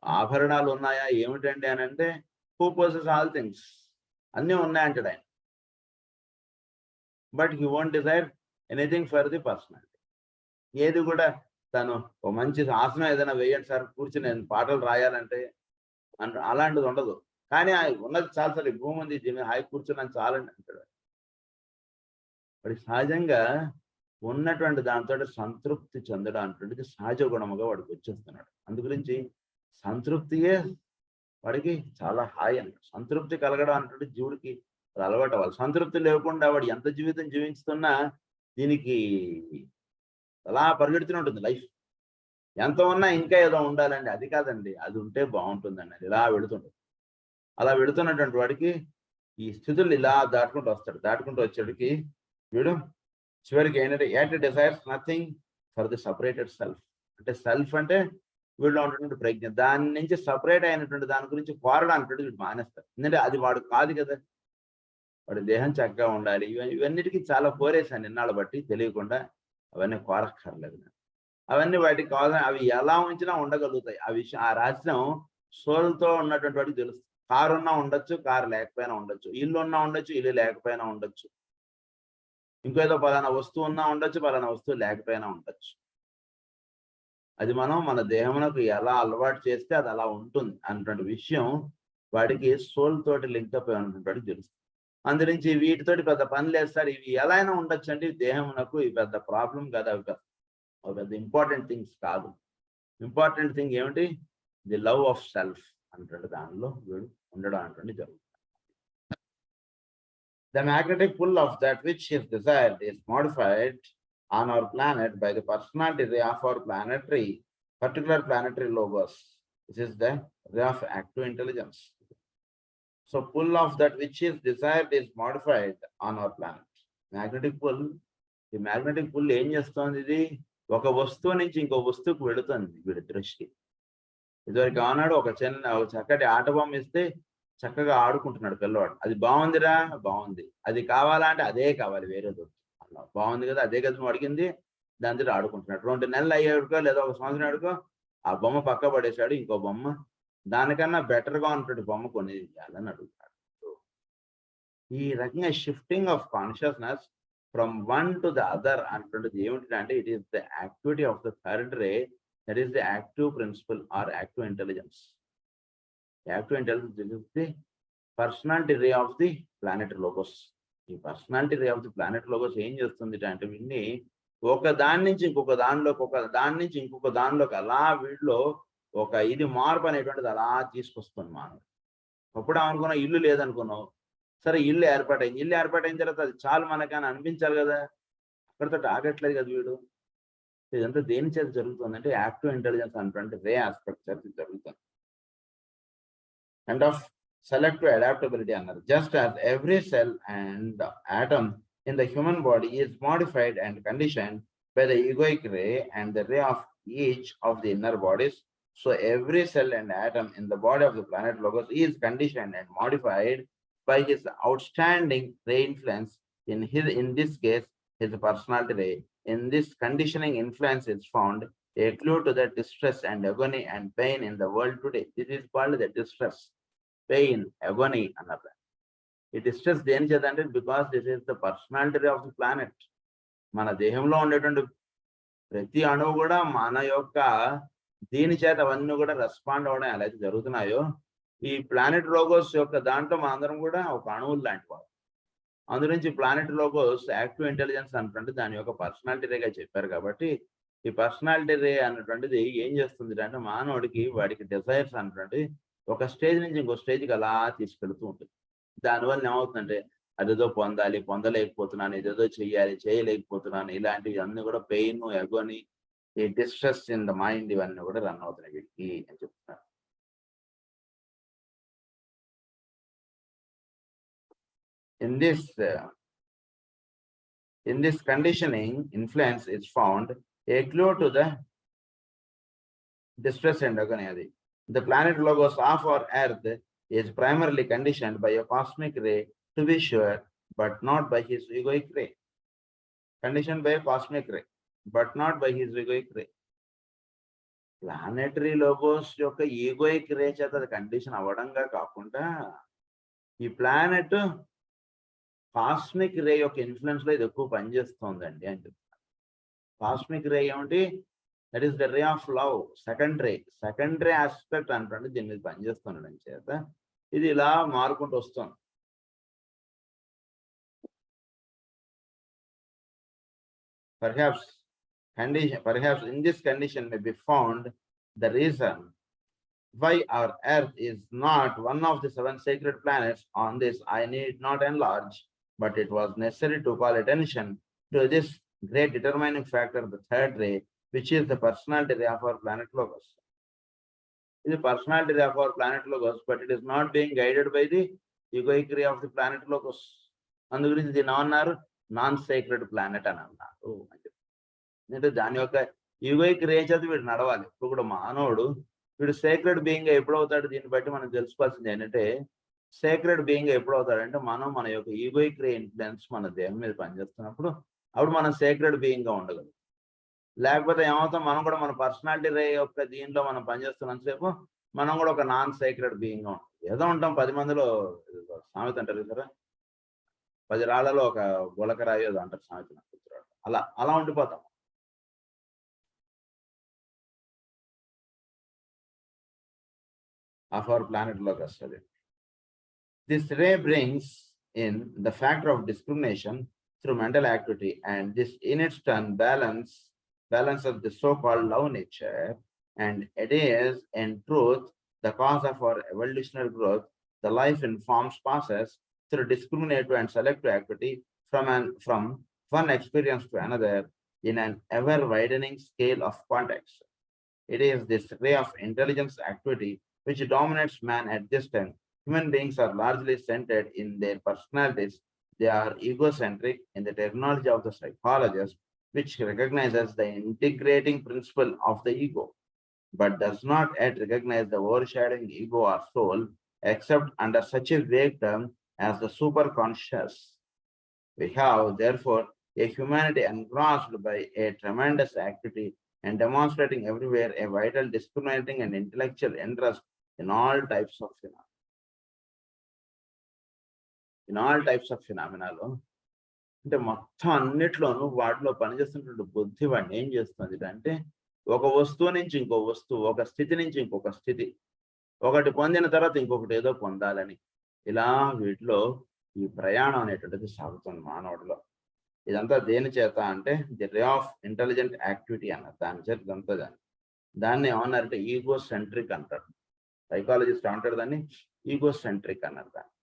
ఆభరణాలు ఉన్నాయా, ఏమిటండి అని అంటే, హూ పొజెసెస్ ఆల్ థింగ్స్, అన్నీ ఉన్నాయంటాడు ఆయన. But he won't desire anything for the personality. ఏది కూడా తను ఒక మంచి ఆసనం ఏదైనా వేయండి సార్, కూర్చుని నేను పాటలు రాయాలంటే అలాంటిది ఉండదు. కానీ ఉన్నది చాలు సార్, ఈ భూమి ఉంది, దీన్ని హాయి కూర్చున్నాను చాలండి అంటాడు. వాడి సహజంగా ఉన్నటువంటి దాంతో సంతృప్తి చెందడం అనేటువంటిది సహజ గుణముగా వాడికి వచ్చేస్తున్నాడు. అందు గురించి సంతృప్తియే వాడికి చాలా హాయి అన్నమాట. సంతృప్తి కలగడం అనేటువంటి జీవుడికి అలవాటు అవ్వాలి. సంతృప్తి లేకుండా వాడు ఎంత జీవితం జీవిస్తున్నా దీనికి అలా పరిగెడుతూనే ఉంటుంది లైఫ్. ఎంత ఉన్నా ఇంకా ఏదో ఉండాలండి, అది కాదండి, అది ఉంటే బాగుంటుందండి, అది ఇలా వెళుతుంటుంది. అలా వెళుతున్నటువంటి వాడికి ఈ స్థితులు ఇలా దాటుకుంటూ వస్తాడు. దాటుకుంటూ వచ్చేటికి వీడు చివరికి ఏంటంటే at desires nothing for the separated self. అంటే సెల్ఫ్ అంటే వీడిలో ఉన్నటువంటి ప్రజ్ఞ, దాని నుంచి సపరేట్ అయినటువంటి దాని గురించి కోరడానికి వీడు మానేస్తాడు. ఎందుకంటే అది వాడు కాదు కదా, వాడి దేహం చక్కగా ఉండాలి. ఇవన్నిటికీ చాలా కోరేశాను నిన్నాళ్ళు బట్టి, తెలియకుండా. అవన్నీ కోరక్కర్లేదు. అవన్నీ వాటికి కావాలని అవి ఎలా ఉంచినా ఉండగలుగుతాయి. ఆ విషయం, ఆ రహస్యం సోల్తో ఉన్నటువంటి వాడికి తెలుస్తుంది. కారు ఉన్నా ఉండొచ్చు, కారు లేకపోయినా ఉండొచ్చు. ఇల్లు ఉన్నా ఉండొచ్చు, ఇల్లు లేకపోయినా ఉండొచ్చు. ఇంకేదో పలానా వస్తువు ఉన్నా ఉండొచ్చు, పలానా వస్తువు లేకపోయినా ఉండొచ్చు. అది మనం మన దేహమునకు ఎలా అలవాటు చేస్తే అది అలా ఉంటుంది అన్నటువంటి విషయం వాడికి సోల్ తోటి లింక్ అప్ అయినటువంటి వాడికి తెలుస్తుంది. అందురించి వీటితోటి పెద్ద పని లేదు సార్, ఇవి ఎలా అయినా ఉండొచ్చు అండి, దేహమునకు ఇవి పెద్ద ప్రాబ్లం కాదు, అవి పెద్ద ఇంపార్టెంట్ థింగ్స్ కాదు. ఇంపార్టెంట్ థింగ్ ఏమిటి, ది లవ్ ఆఫ్ సెల్ఫ్ అంటే దానిలో వీడు ఉండడం అనేటువంటి జరుగుతుంది. The magnetic pull of that which is desired is modified on our planet by the personality ray of our particular planetary logos. This is the ray of active intelligence. So pull of that which is desired is modified on our planet. Magnetic pull, the magnetic pull ఏం చేస్తుంది, ఇది ఒక వస్తువు నుంచి ఇంకో వస్తువుకు వెళుతుంది వీడి దృష్టి. ఇదివరకు ఆనాడు ఒక చక్కటి ఆట బొమ్మ ఇస్తే చక్కగా ఆడుకుంటున్నాడు పిల్లవాడు. అది బాగుందిరా, బాగుంది, అది కావాలా అంటే అదే కావాలి, వేరేది అలా బాగుంది కదా, అదే కదా నువ్వు అడిగింది, దాంతో ఆడుకుంటున్నాడు. 2 నెలలు అయ్యేడుకో లేదా 1 సంవత్సరం అడుకో ఆ బొమ్మ పక్క పడేశాడు, ఇంకో బొమ్మ దానికన్నా బెటర్గా ఉన్నటువంటి బొమ్మ కొనేయాలని అడుగుతాడు. ఈ రకంగా shifting of consciousness from one to the other అంటుండేది ఏమిటంటే, it is the activity of the third ray, that is the active principle or active intelligence. Active intelligence is the personality ray of the planet logos. ఈ personality ray of the planet logos ఏం చేస్తుంది అంటే, వీడిని ఒక దాని నుంచి ఇంకొక దానిలోకి, ఒక దాని నుంచి ఇంకొక దానిలోకి అలా వీడిలో ఒక ఇది మార్పు అనేటువంటిది అలా తీసుకొస్తుంది మానవుడు. అప్పుడు అనుకున్నావు ఇల్లు లేదనుకున్నావు, సరే ఇల్లు ఏర్పాటైంది. ఇల్లు ఏర్పాటైన తర్వాత అది చాలు మనకని అనిపించాలి కదా, అక్కడితో ఆగట్లేదు కదా వీడు. ఇదంతా దేని చేత జరుగుతుంది అంటే యాక్టివ్ ఇంటెలిజెన్స్ అంటే రే ఆస్పెక్ట్ చేత జరుగుతుంది. And of selective adaptability అన్నారు. Just as every cell and atom in the human body is modified and conditioned by the egoic ray and the ray of each of the inner bodies, so every cell and atom in the body of the planet Logos is conditioned and modified by his outstanding ray influence, in this case his personality ray. In this conditioning influence is found a clue to the distress and agony and pain in the world today. This is called the distress, pain, agony అన్నారు. ఈ distress దేని చేత అంటే, because this is the personality ray of the planet. మన దేహంలో ఉండేటువంటి ప్రతి అణువు కూడా మన యొక్క దీని చేత అవన్నీ కూడా రెస్పాండ్ అవ్వడం ఎలా అయితే జరుగుతున్నాయో, ఈ ప్లానెట్ లోగోస్ యొక్క దాంట్లో మనందరం కూడా ఒక అణువులు లాంటి వాడు. అందునుంచి ప్లానెట్ లోగోస్ యాక్టివ్ ఇంటెలిజెన్స్ అన్నటువంటి దాని యొక్క పర్సనాలిటీ రేగా చెప్పారు. కాబట్టి ఈ పర్సనాలిటీ రే అన్నటువంటిది ఏం చేస్తుంది అంటే, మానవుడికి వాడికి డిజైర్స్ అన్నటువంటి ఒక స్టేజ్ నుంచి ఇంకో స్టేజ్కి అలా తీసుకెళ్తూ ఉంటుంది. దానివల్ల ఏమవుతుందంటే, అదేదో పొందాలి, పొందలేకపోతున్నాను, ఇదేదో చెయ్యాలి, చేయలేకపోతున్నాను, ఇలాంటివి అన్ని కూడా పెయిన్, ఎగోని, ఈ డిస్ట్రెస్ ఇన్ ద మైండ్, ఇవన్నీ కూడా రన్ అవుతున్నాయి వీటికి అని చెప్తున్నారు. In this conditioning influence is found a clue to the distress and agony. The planet Logos of our Earth is primarily conditioned by a cosmic ray, to be sure, but not by his egoic ray. conditioned by a cosmic ray, but not by his egoic ray. Planetary logos యొక్క egoic రే చేత అది condition అవ్వడంగా కాకుండా ఈ planet cosmic రే యొక్క influence లో ఇది ఎక్కువ పనిచేస్తుందండి అని చెప్తాను. కాస్మిక్ రే ఏమిటి? That is the ray of love, secondary aspect అంటే దీని మీద పనిచేస్తుండడం చేత ఇది ఇలా మారుకుంటూ వస్తుంది. Perhaps in this condition may be found the reason why our Earth is not one of the 7 sacred planets. On this, I need not enlarge, but it was necessary to call attention to this great determining factor, the third ray, which is the personality ray of our planet Logos. It is the personality ray of our planet Logos, but it is not being guided by the egoic ray of the planet Logos. And the reason they non-sacred planet అని అన్నారు. అంటే దాని యొక్క egoic రే చేత వీడు నడవాలి. ఇప్పుడు కూడా మానవుడు వీడు సేక్రెడ్ బీయింగ్ గా ఎప్పుడవుతాడు? దీన్ని బట్టి మనం తెలుసుకోవాల్సింది ఏంటంటే సేక్రెడ్ బీయింగ్ గా ఎప్పుడవుతాడంటే మన యొక్క ఈగోయిక్ రే ఇన్ఫ్లుయెన్స్ మన దేహం మీద పనిచేస్తున్నప్పుడు అప్పుడు మనం సేక్రెడ్ బీయింగ్ గా ఉండగలం. లేకపోతే ఏమవుతాం? మనం కూడా మన పర్సనాలిటీ రే యొక్క దీంట్లో మనం పనిచేస్తున్నంతసేపు మనం కూడా ఒక నాన్ సేక్రెడ్ బీయింగ్ గా ఉంటాం. ఏదో ఉంటాం 10 మందిలో, సామెత అంటారు కదా, 10 రాళ్లలో ఒక గులకరాయి ఏదో అంటారు సామెత, అలా ఉండిపోతాం. Of our planet Logos. This ray brings in the factor of discrimination through mental activity, and this in its turn balances the so-called love nature, and it is in truth the cause of our evolutionary growth. The life in forms passes through discriminative and selective activity from one experience to another in an ever widening scale of context. It is this ray of intelligence activity which dominates man at this time. Human beings are largely centered in their personalities. They are egocentric in the terminology of the psychologist, which recognizes the integrating principle of the ego, but does not yet recognize the overshadowing ego or soul, except under such a vague term as the superconscious. We have, therefore, a humanity engrossed by a tremendous activity and demonstrating everywhere a vital, discriminating, and intellectual interest in all types of phenomena. In all types of phenomena, అంటే మొత్తం అన్నిట్లోనూ వాటిలో పనిచేస్తున్నటువంటి బుద్ధి వాడిని ఏం చేస్తుంది అంటే ఒక వస్తువు నుంచి ఇంకో వస్తువు, ఒక స్థితి నుంచి ఇంకొక స్థితి, ఒకటి పొందిన తర్వాత ఇంకొకటి ఏదో పొందాలని ఇలా వీటిలో ఈ ప్రయాణం అనేటువంటిది సాగుతుంది మానవుడిలో. ఇదంతా దేని చేత అంటే the ray of intelligent activity అన్నారు. దాని చేత ఇదంతా దాన్ని ఏమన్నారంటే ఈగో సెంట్రిక్ అంటారు. సైకాలజిస్ట్ అంటాడు దాన్ని ఈగో సెంట్రిక్ అన్నారు. దాన్ని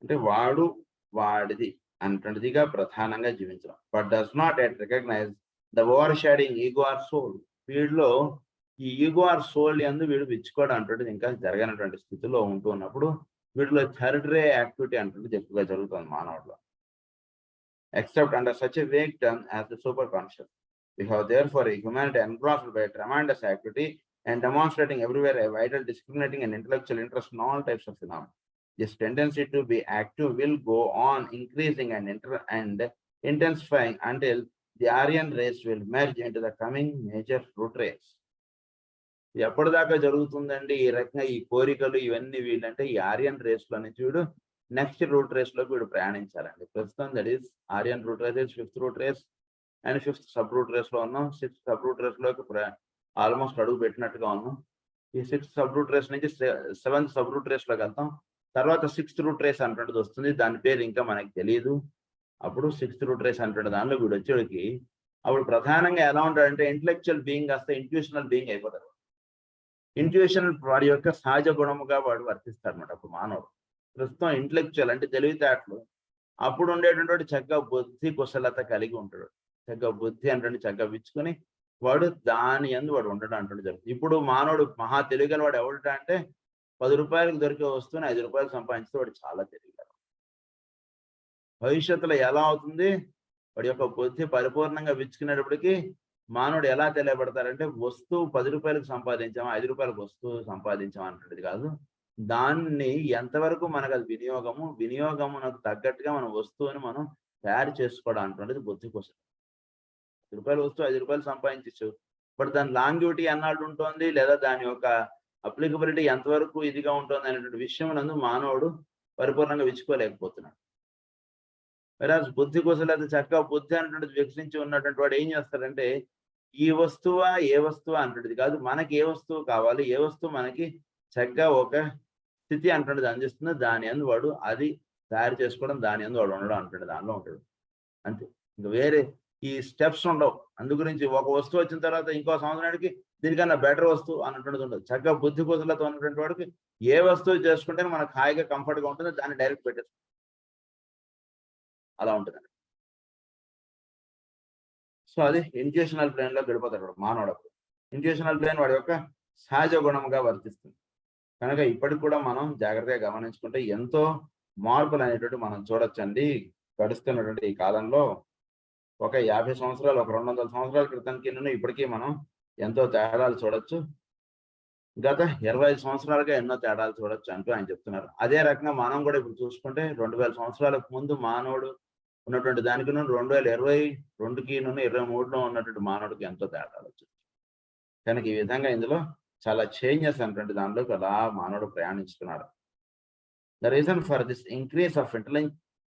అంటే వాడిది అన్నటువంటిదిగా ప్రధానంగా జీవించడం. But does not at recognise the over shading ego or soul. వీడిలో ఈ ఈగో ఆర్ సోల్ యందు వీడు విచ్చుకోవడం అంటుండేది ఇంకా జరగనటువంటి స్థితిలో ఉంటూ ఉన్నప్పుడు వీటిలో థర్డ్ రే యాక్టివిటీ అంటుండేది ఎక్కువగా జరుగుతుంది మానవుడిలో. Except under such a vague term as the superconscious. We have therefore a humanity engrossed by a tremendous activity and demonstrating everywhere a vital, discriminating, and intellectual interest in all types of phenomena. This tendency to be active will go on increasing and intensifying until the Aryan race will merge into the coming major root race. ఎప్పటిదాకా జరుగుతుందండి ఈ రకంగా ఈ కోరికలు ఇవన్నీ వీళ్ళంటే ఈ Aryan race లో నుంచి వీడు నెక్స్ట్ రూట్ రేస్ లోకి వీడు ప్రయాణించాలండి. ప్రస్తుతం that is Aryan root race, 5th root race and 5th sub root race లో ఉన్నాం. 6th సబ్ రూట్ రేస్ లోకి ఆల్మోస్ట్ అడుగు పెట్టినట్టుగా ఉన్నాం. ఈ 6th సబ్ రూట్ రేస్ నుంచి 7th సబ్ రూట్ రేస్ లోకి వెళ్తాం. తర్వాత 6th రూట్ రేస్ అంటున్నది వస్తుంది. దాని పేరు ఇంకా మనకి తెలియదు. అప్పుడు 6th రూట్ రేస్ అంటున్న దానిలో వీడు వచ్చేటికి అప్పుడు ప్రధానంగా ఎలా ఉంటాడంటే ఇంటలెక్చువల్ బీయింగ్ కాస్త ఇంట్యూషనల్ బీయింగ్ అయిపోతాడు. ఇంట్యూషనల్ వాడి యొక్క సహజ గుణముగా వాడు వర్తిస్తాడు అనమాట. అప్పుడు మానవుడు ప్రస్తుతం ఇంటలెక్చువల్ అంటే తెలివితేటలు అప్పుడు ఉండేటువంటి చక్కగా బుద్ధి కుశలత కలిగి ఉంటాడు. చక్కగా బుద్ధి అంటే చక్కగా విచ్చుకొని వాడు దాని యందు వాడు ఉండడం అంటుండే జరుగుతుంది. ఇప్పుడు మానవుడు మహా తెలివిగల వాడు ఎవడుట అంటే 10 రూపాయలకు దొరికే వస్తువుని 5 రూపాయలు సంపాదించితే వాడు చాలా తెలివిగలడు. భవిష్యత్తులో ఎలా అవుతుంది? వాడి యొక్క బుద్ధి పరిపూర్ణంగా విచ్చుకునేటప్పటికీ మానవుడు ఎలా తెలియబడతారంటే వస్తువు 10 రూపాయలకు సంపాదించామా 5 రూపాయలకు వస్తువు సంపాదించామా అంటున్నది కాదు. దాన్ని ఎంతవరకు మనకు అది వినియోగమునకు తగ్గట్టుగా మన వస్తువుని మనం తయారు చేసుకోవడం అంటున్నది బుద్ధి కోసం. రూపాయల వస్తువు 5 రూపాయలు సంపాదించచ్చు. బట్ దాని లాంగివిటీ ఎన్నాళ్ళు ఉంటుంది, లేదా దాని యొక్క అప్లికబిలిటీ ఎంతవరకు ఇదిగా ఉంటుంది అనేటువంటి విషయం నందు మానవుడు పరిపూర్ణంగా విచ్చుకోలేకపోతున్నాడు. వెరాజ్ బుద్ధి కుశలత చక్కగా బుద్ధి అనేటువంటిది వికసించి ఉన్నటువంటి వాడు ఏం చేస్తాడంటే, ఈ వస్తువా ఏ వస్తువా అంటున్నది కాదు, మనకి ఏ వస్తువు కావాలి, ఏ వస్తువు మనకి చక్కగా ఒక స్థితి అంటున్నది అందిస్తుందో దాని యందు వాడు అది తయారు చేసుకోవడం, దాని యందు వాడు ఉండడం అంటున్నది దానిలో ఉంటాడు. అంతే. ఇంకా వేరే ఈ స్టెప్స్ ఉండవు. అందు గురించి ఒక వస్తువు వచ్చిన తర్వాత ఇంకో సంవత్సరానికి దీనికన్నా బెటర్ వస్తువు అన్నటువంటిది ఉండదు. చక్కగా బుద్ధి కుశలత ఉన్నటువంటి వాడికి ఏ వస్తువు చేసుకుంటే మనకు హాయిగా కంఫర్ట్గా ఉంటుందో దాన్ని డైరెక్ట్ పెట్టేస్తాం. అలా ఉంటుంది. సో అది ఇంట్యూషనల్ ప్లేన్ లో గడిపోతాడు వాడు మానవుడు. ఇంట్యూషనల్ ప్లేన్ వాడి యొక్క సహజ గుణముగా వర్తిస్తుంది. కనుక ఇప్పటికి కూడా మనం జాగ్రత్తగా గమనించుకుంటే ఎంతో మార్పులు అనేటువంటి మనం చూడొచ్చండి. గడుస్తున్నటువంటి ఈ కాలంలో ఒక 50 సంవత్సరాలు, ఒక 200 సంవత్సరాల క్రితంకి ఇప్పటికీ మనం ఎంతో తేడాలు చూడొచ్చు. గత 25 సంవత్సరాలుగా ఎన్నో తేడాలు చూడొచ్చు అంటూ ఆయన చెప్తున్నారు. అదే రకంగా మనం కూడా ఇప్పుడు చూసుకుంటే 2000 సంవత్సరాలకు ముందు మానవుడు ఉన్నటువంటి దానికి 2022కి 23లో ఉన్నటువంటి మానవుడికి ఎంతో తేడాలు వచ్చింది. కనుక ఈ విధంగా ఇందులో చాలా చేంజెస్ అనేటువంటి దానిలోకి అలా మానవుడు ప్రయాణిస్తున్నాడు. The reason for this increase of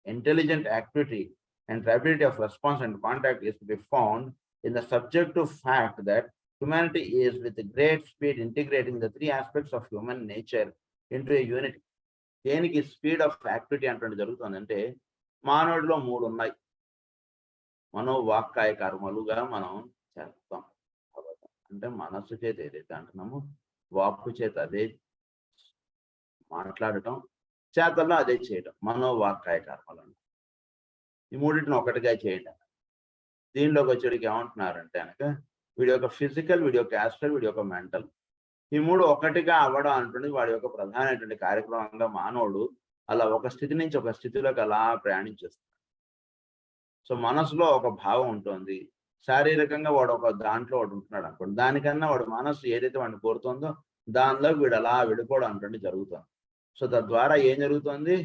intelligent activity and rapidity of response and contact is to be found in the subjective fact that humanity is with great speed integrating the three aspects of human nature into a unity. దేనికి speed of activity అంటే జరుగుతుందంటే మానవుడిలో 3 ఉన్నాయి. మనోవాక్కాయ కర్మలుగా మనం చేస్తాం. అంటే మనస్సు చేత ఏదైతే అంటున్నామో వాక్కు చేత అదే మాట్లాడటం, చేతల్లో అదే చేయటం మనోవాక్కాయ కర్మలు. ఈ మూడింటిని ఒకటిగా చేయటం. దీనిలోకి వచ్చేటికి ఏమంటున్నారంటే కనుక వీడి యొక్క ఫిజికల్, వీడి యొక్క యాస్ట్రల్, వీడి యొక్క మెంటల్, ఈ 3 ఒకటిగా అవ్వడం అంటుంది వాడి యొక్క ప్రధానమైనటువంటి కార్యక్రమంగా మానవుడు అలా ఒక స్థితి నుంచి ఒక స్థితిలోకి అలా ప్రయాణించేస్తాడు. సో మనసులో ఒక భావం ఉంటుంది, శారీరకంగా వాడు ఒక దాంట్లో వాడు ఉంటున్నాడు అనుకోండి, దానికన్నా వాడు మనసు ఏదైతే వాడిని కోరుతుందో దానిలోకి వీడు అలా వెళ్ళిపోవడం అంటుండే జరుగుతుంది. సో తద్వారా ఏం జరుగుతుంది,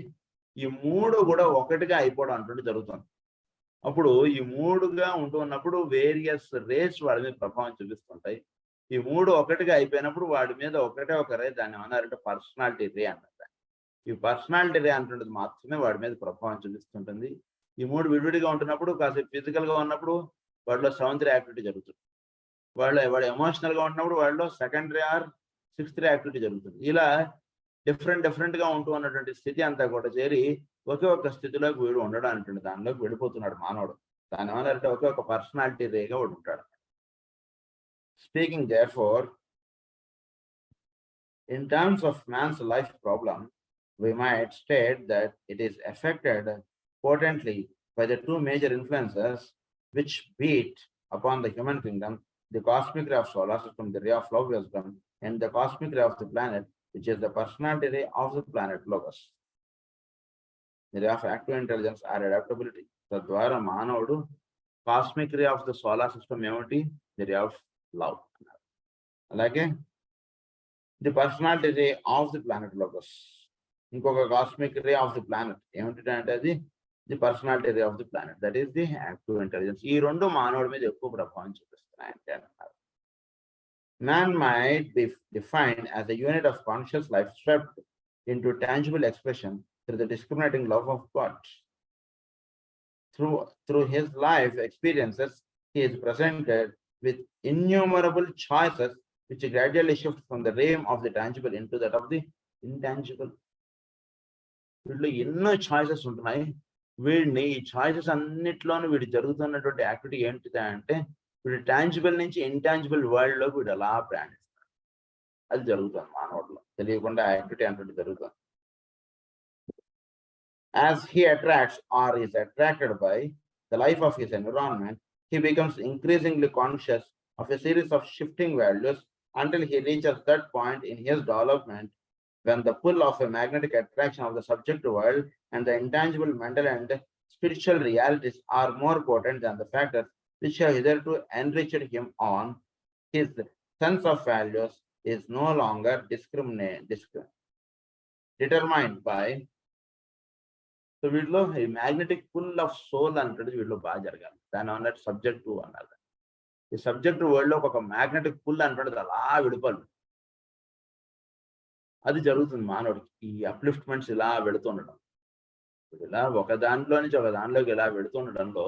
ఈ 3 కూడా ఒకటిగా అయిపోవడం అంటుండే జరుగుతుంది. అప్పుడు ఈ 3గా ఉంటూ ఉన్నప్పుడు వేరియస్ రేస్ వాడి మీద ప్రభావం చూపిస్తుంటాయి. ఈ 3 ఒకటిగా అయిపోయినప్పుడు వాడి మీద ఒకటే ఒక రే, దాన్ని ఏమన్నారంటే పర్సనాలిటీ రే అంటారు. ఈ పర్సనాలిటీ రే అంటున్నది మాత్రమే వాడి మీద ప్రభావం చూపిస్తుంటుంది. ఈ 3 విడివిడిగా ఉంటున్నప్పుడు కాసేపు ఫిజికల్ గా ఉన్నప్పుడు వాడిలో సెవెంత్ రే యాక్టివిటీ జరుగుతుంది. వాడు ఎమోషనల్ గా ఉంటున్నప్పుడు వాడిలో secondary or sixth ray activity జరుగుతుంది. ఇలా డిఫరెంట్ గా ఉంటూ ఉన్నటువంటి స్థితి అంతా కూడా చేరి ఒకే ఒక స్థితిలోకి వీడు ఉండడానికి దానిలోకి వెళ్ళిపోతున్నాడు మానవుడు. దాని ఏమన్నారంటే ఒకే ఒక పర్సనాలిటీ రేగా వాడు ఉంటాడు. Speaking therefore in terms of man's life problem, we might state that it is affected potently by the two major influences which beat upon the human kingdom, the cosmic ray of solar system, the ray of love wisdom, and the cosmic ray of the planet, which is the personality ray of the planet Logos. The ray of active intelligence or adaptability. తద్వారా మానవుడు cosmic ray of the solar system ఏమిటి, the ray of love. అలాగే the personality ray of the planet logos, ఇంకొక cosmic ray of the planet ఏమిటంటే అది the personality ray of the planet, that is the active intelligence. ఈ 2 మానవుడి మీద ఎక్కువ ప్రభావం చూపిస్తున్నాయంటే అంటున్నారు. Man might be defined as a unit of conscious life swept into tangible expression through the discriminating love of God. Through his life experiences, he is presented with innumerable choices which gradually shift from the realm of the tangible into that of the intangible. వీళ్ళు ఎన్నో choices ఉంటున్నాయి. వీడిని ఈ choices అన్నిట్లోనూ వీడి జరుగుతున్నటువంటి activity ఏంటిది అంటే వీడు టాంజిబుల్ నుంచి ఇంటాంజిబుల్ వరల్డ్ లోకి వీడు అలా ప్రయాణిస్తాడు. అది జరుగుతుంది మానవుడిలో తెలియకుండా యాక్టివిటీ అంటే జరుగుతుంది. As he attracts or is attracted by the life of his environment, he becomes increasingly conscious of a series of shifting values until he reaches that point in his development when the pull of a magnetic attraction of the subject world and the intangible mental and spiritual realities are more potent than the factors which have hitherto enriched him on. His sense of values is no longer determined by so వీటిలో ఈ magnetic pull of soul అంటే వీటిలో బాగా జరగాలి. దాని అన్నట్టు subject అన్నారు. ఈ సబ్జెక్ట్ వరల్డ్ లో ఒక మ్యాగ్నెటిక్ పుల్ అంటున్నది అలా విడిపాలి. అది జరుగుతుంది మానవుడికి. ఈ అప్లిఫ్ట్మెంట్స్ ఇలా వెళుతుండడం, ఇలా ఒక దాంట్లో నుంచి ఒక దానిలోకి ఇలా వెళుతుండడంలో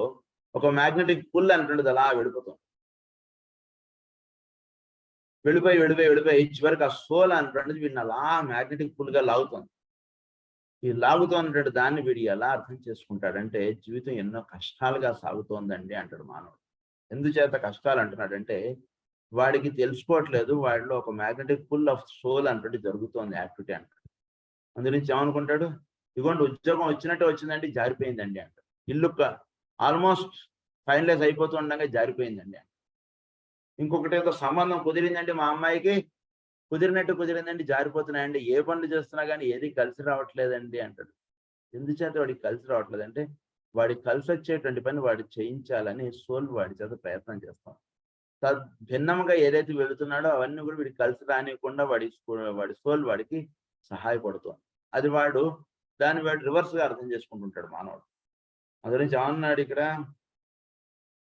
ఒక మ్యాగ్నెటిక్ పుల్ అంటున్నది అలా వెళ్ళిపోతుంది. వెళ్ళిపోయి చివరికి ఆ సోల్ అంటున్నది వీడిని అలా మ్యాగ్నెటిక్ పుల్ గా లాగుతుంది. ఈ లాగుతున్నటువంటి దాన్ని వీడు ఎలా అర్థం చేసుకుంటాడంటే, జీవితం ఎన్నో కష్టాలుగా సాగుతోందండి అంటాడు మానవుడు. ఎందుచేత కష్టాలు అంటున్నాడంటే, వాడికి తెలుసుకోవట్లేదు వాడిలో ఒక మ్యాగ్నెటిక్ పుల్ ఆఫ్ సోల్ అంటే జరుగుతోంది యాక్టివిటీ అంటాడు. అందుగురించి ఏమనుకుంటాడు, ఇదిగోండి ఉద్యోగం వచ్చినట్టే వచ్చిందండి, జారిపోయిందండి అంటాడు. ఇల్లు ఆల్మోస్ట్ ఫైనలైజ్ అయిపోతుండగా జారిపోయిందండి అంటాడు. ఇంకొకటి ఏదో సంబంధం కుదిరిందండి మా అమ్మాయికి, కుదిరినండి జారిపోతున్నాయండి. ఏ పనులు చేస్తున్నా కానీ ఏది కలిసి రావట్లేదండి అంటాడు. ఎందుచేత వాడికి కలిసి రావట్లేదంటే, వాడికి కలిసి వచ్చేటువంటి పని వాడు చేయించాలని సోల్ వాడి చేత ప్రయత్నం చేస్తాం. భిన్నంగా ఏదైతే వెళుతున్నాడో అవన్నీ కూడా వీడికి కలిసి రానియకుండా వాడి సోల్ వాడికి సహాయపడుతుంది. అది వాడు రివర్స్ గా అర్థం చేసుకుంటుంటాడు మానవుడు. అది గురించి ఏమన్నాడు ఇక్కడ,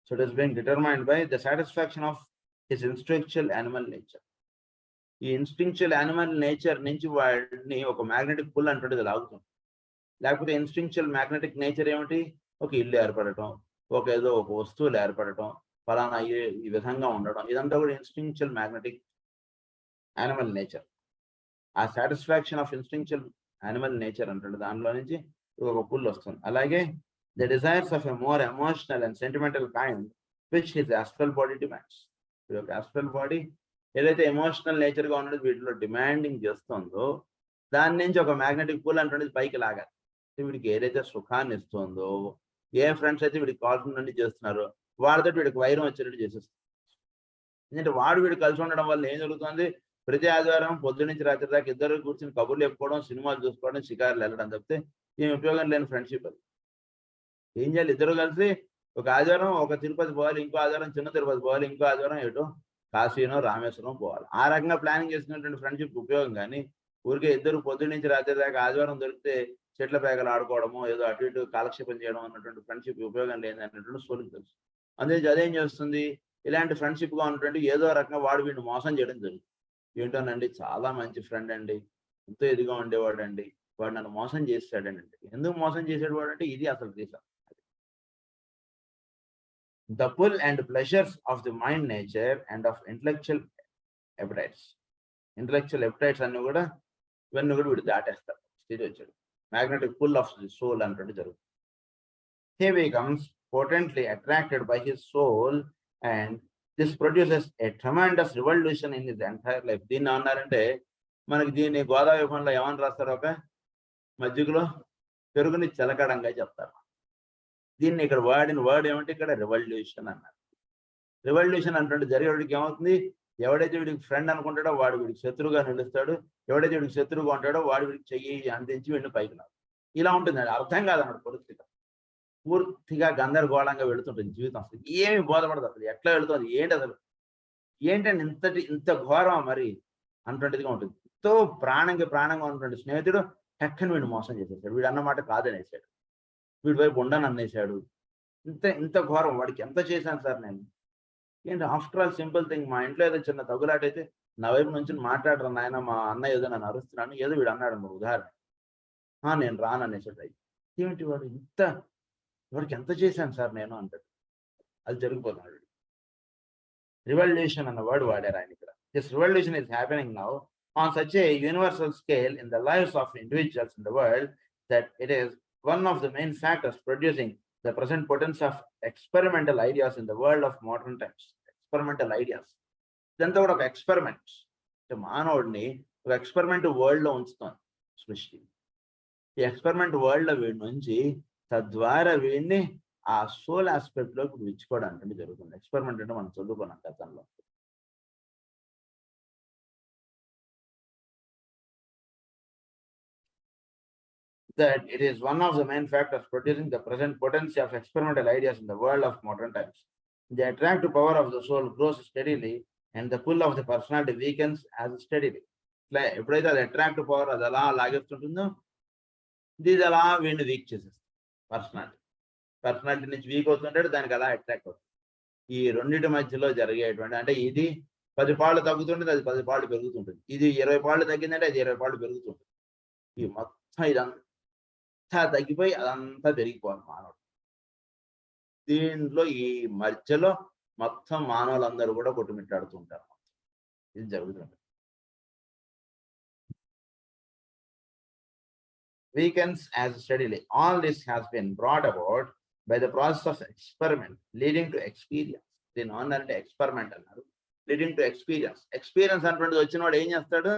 so it is being determined by the satisfaction of his instinctual animal nature. ఈ ఇన్స్టింక్చువల్ యానిమల్ నేచర్ నుంచి వాడిని ఒక మ్యాగ్నెటిక్ పుల్ అంటుండేది లాగుతుంది. లేకపోతే ఇన్స్టింక్చువల్ మ్యాగ్నెటిక్ నేచర్ ఏమిటి, ఒక ఇల్లు ఏర్పడటం, ఏదో ఒక వస్తువులు ఏర్పడటం, ఫలానా ఈ విధంగా ఉండడం, ఇదంతా కూడా ఇన్స్టింక్చువల్ మ్యాగ్నెటిక్ యానిమల్ నేచర్. ఆ satisfaction of instinctual animal nature అంటే దానిలో నుంచి ఒక పుల్ వస్తుంది. అలాగే the desires of a more emotional and sentimental kind which his astral body demands. Astral body ఏదైతే ఎమోషనల్ నేచర్ గా ఉన్నది వీటిలో డిమాండింగ్ చేస్తుందో దాని నుంచి ఒక మ్యాగ్నెటిక్ పుల్ అంటున్నది పైకి లాగాలి. వీడికి ఏదైతే సుఖాన్ని ఇస్తుందో, ఏ ఫ్రెండ్స్ అయితే వీడికి కాల్సిన నుండి చేస్తున్నారో వాడితో వీడికి వైరం వచ్చేటట్టు చేసేస్తుంది. ఎందుకంటే వీడు కలిసి ఉండడం వల్ల ఏం జరుగుతుంది, ప్రతి ఆదివారం పొద్దు నుంచి రాత్రి దాకా ఇద్దరు కూర్చొని కబుర్లు చెప్పుకోవడం, సినిమాలు చూసుకోవడం, షికారులు వెళ్ళడం తప్పితే ఏం ఉపయోగం లేని ఫ్రెండ్షిప్ అది. ఏం చేయాలి, ఇద్దరు కలిసి ఒక ఆదివారం ఒక తిరుపతి పోవాలి, ఇంకో ఆదివారం చిన్న తిరుపతి పోవాలి, ఇంకో ఆదివారం ఏటో కాశీనో రామేశ్వరం పోవాలి. ఆ రకంగా ప్లానింగ్ చేసుకున్నటువంటి ఫ్రెండ్షిప్ ఉపయోగం. కానీ ఊరికే ఇద్దరు పొద్దు నుంచి రాత్రి దాకా ఆదివారం దొరికితే చెట్ల పేగలు ఆడుకోవడము, ఏదో అటు ఇటు కాలక్షేపం చేయడం అన్నటువంటి ఫ్రెండ్షిప్ ఉపయోగం లేదు అన్నటువంటి సోలుకి తెలుసు. అందుకే అదేం చేస్తుంది, ఇలాంటి ఫ్రెండ్షిప్ గా ఉన్నటువంటి ఏదో రకంగా వాడు వీడిని మోసం చేయడం జరుగుతుంది. ఏంటోనండి చాలా మంచి ఫ్రెండ్ అండి, ఎంతో ఇదిగా ఉండేవాడు అండి, వాడు నన్ను మోసం చేశాడండి. ఎందుకు మోసం చేసాడు వాడు అంటే ఇది అసలు reason. The pull and pleasures of the mind nature and of intellectual appetites. Intellectual appetites అన్ని కూడా ఇవన్నీ కూడా వీడు దాటేస్తాడు. స్థితి వచ్చాడు. Magnetic pull of the soul అంటే జరుగుతుంది. He becomes potently attracted by his soul and this produces a tremendous revolution in his entire life. దీన్ని అన్నారంటే మనకి దీన్ని గోదావరి పనులు ఏమని రాస్తారు, ఒక మజ్జిగలో పెరుగుని చిలకడంగా చెప్తారు. దీన్ని ఇక్కడ వాడిన వర్డ్ ఏమంటే ఇక్కడ రెవల్యూషన్ అన్నారు. రెవల్యూషన్ అంటే జరిగేవాడికి ఏమవుతుంది, ఎవడైతే వీడికి ఫ్రెండ్ అనుకుంటాడో వాడు వీడికి శత్రువుగా నిలుస్తాడు, ఎవడైతే వీడికి శత్రువుగా ఉంటాడో వాడు వీడికి చెయ్యి అందించి వీడిని పైకి రాడు. ఇలా ఉంటుంది. అర్థం కాదన్నాడు పరిస్థితి. పూర్తిగా గందరగోళంగా వెళుతుంటుంది జీవితం. అసలు ఏమి బోధపడదు, అసలు ఎట్లా వెళుతుంది, ఏంటి అసలు ఏంటంటే ఇంత ఘోరం మరి అన్నటువంటిదిగా ఉంటుంది. ఎంతో ప్రాణంగా ఉన్నటువంటి స్నేహితుడు టక్కని వీడిని మోసం చేసేసాడు. వీడు అన్నమాట కాదనేసాడు, వీడి వైపు ఉండని అన్నేసాడు. ఇంత ఘోరం. వాడికి ఎంత చేశాను సార్ నేను, ఏంటి ఆఫ్టర్ ఆల్ సింపుల్ థింగ్, మా ఇంట్లో ఏదో చిన్న తగులాట అయితే నా వైపు నుంచి మాట్లాడరు నాయన, మా అన్న ఏదో నన్ను అరుస్తున్నాను, ఏదో వీడు అన్నాడు ఉదాహరణ, నేను రాను అనేసాడు. ఏమిటి వాడికి ఎంత చేశాను సార్ నేను అంటాడు. అది జరిగిపోతున్నాడు. రివల్యూషన్ అన్న వర్డ్ వాడారు ఆయన ఇక్కడ. This revolution is happening now on such a universal scale in the lives of individuals in the world that it is one of the main factors producing the present potence of experimental ideas in the world of modern times. Experimental ideas ఇదంతా కూడా ఒక experiment. మానవుడిని ఒక experiment world లో ఉంచుతాను సృష్టి. ఈ experiment world లో వీడి నుంచి తద్వారా వీడిని ఆ సోల్ ఆస్పెక్ట్ లోకి విచ్చుకోవడానికి జరుగుతుంది. ఎక్స్పెరిమెంట్ అంటే మనం చదువుకున్నాం గతంలో. That it is one of the main factors producing the present potency of experimental ideas in the world of modern times. The attractive power of the soul grows steadily and the pull of the personality weakens as steadily. ఎప్పుడైతే అది attractive power అది అలా లాగేస్తుంటుందో ఇది అలా వీడిని week చేసేస్తుంది. Personality నుంచి week అవుతుంటాడు, దానికి అలా అట్రాక్ట్ అవుతుంది. ఈ రెండింటి మధ్యలో జరిగేటువంటి అంటే ఇది 10 పాళ్ళు తగ్గుతుంటుంది, అది 10 పాళ్ళు పెరుగుతుంటుంది. ఇది 20 పాళ్ళు తగ్గిందంటే అది 20 పాళ్ళు పెరుగుతుంటుంది. ఈ మొత్తం ఇదంతా తగ్గిపోయి అదంతా పెరిగిపోవాలి మానవుడు. దీంట్లో ఈ మధ్యలో మొత్తం మానవులందరూ కూడా కొట్టుమిట్టాడుతుంటారు. ఇది జరుగుతుంది. Weakens as steadily. All this has been brought about by the process of experiment leading to experience. దీని అంటే ఎక్స్పెరిమెంట్ అన్నారు, లీడింగ్ టు ఎక్స్పీరియన్స్. ఎక్స్పీరియన్స్ అటువంటి వచ్చిన వాడు ఏం చేస్తాడు,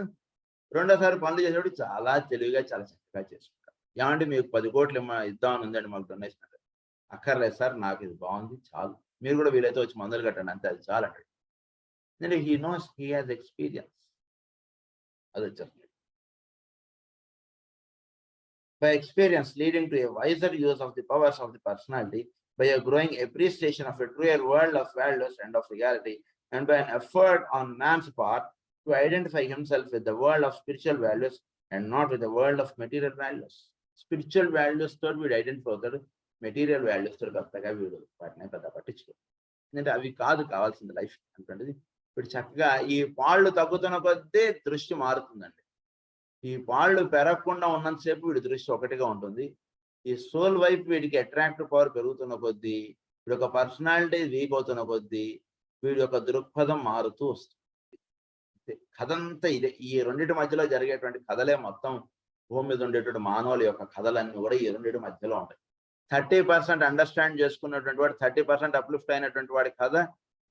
రెండోసారి పనులు చేసేవాడు చాలా తెలివిగా చాలా చక్కగా చేసుకుంటాడు. ఏమంటే మీకు 10 కోట్లు ఇద్దామని ఉందండి, మాకు డొనేషన్ అంటే అక్కర్లేదు సార్, నాకు ఇది బాగుంది చాలు, మీరు కూడా వీలైతే వచ్చి మందులు కట్టండి అంతే, అది చాలు అంటాడు. అంటే he knows he has experience. అది వచ్చేస్తుంది. By experience leading to a wiser use of the powers of the personality, by a growing appreciation of a truer world of values and of reality, and by an effort on man's part to identify himself with the world of spiritual values and not with the world of material values. Spiritual values తో వీడు identify అవుతాడు, material values తో పెద్దగా వీడు వాటిని పెద్ద పట్టించుకో. ఎందుకంటే అవి కాదు కావాల్సింది లైఫ్ అనుకుంటుంది. వీడు చక్కగా ఈ పాళ్ళు తగ్గుతున్న కొద్దీ దృష్టి మారుతుందండి. ఈ పాళ్ళు పెరగకుండా ఉన్నంతసేపు వీడి దృష్టి ఒకటిగా ఉంటుంది. ఈ సోల్ వైపు వీడికి అట్రాక్టివ్ పవర్ పెరుగుతున్న కొద్దీ, వీడి యొక్క పర్సనాలిటీ వీక్ అవుతున్న కొద్దీ వీడి యొక్క దృక్పథం మారుతూ వస్తుంది. కథంతా ఇదే. ఈ రెండింటి మధ్యలో జరిగేటువంటి కథలే మొత్తం భూమి మీద ఉండేటువంటి మానవుల యొక్క కథలన్నీ కూడా ఈ రెండింటి మధ్యలో ఉంటాయి. 30% అండర్స్టాండ్ చేసుకున్నటువంటి వాడు, 30% అప్లిఫ్ట్ అయినటువంటి వాడి కథ,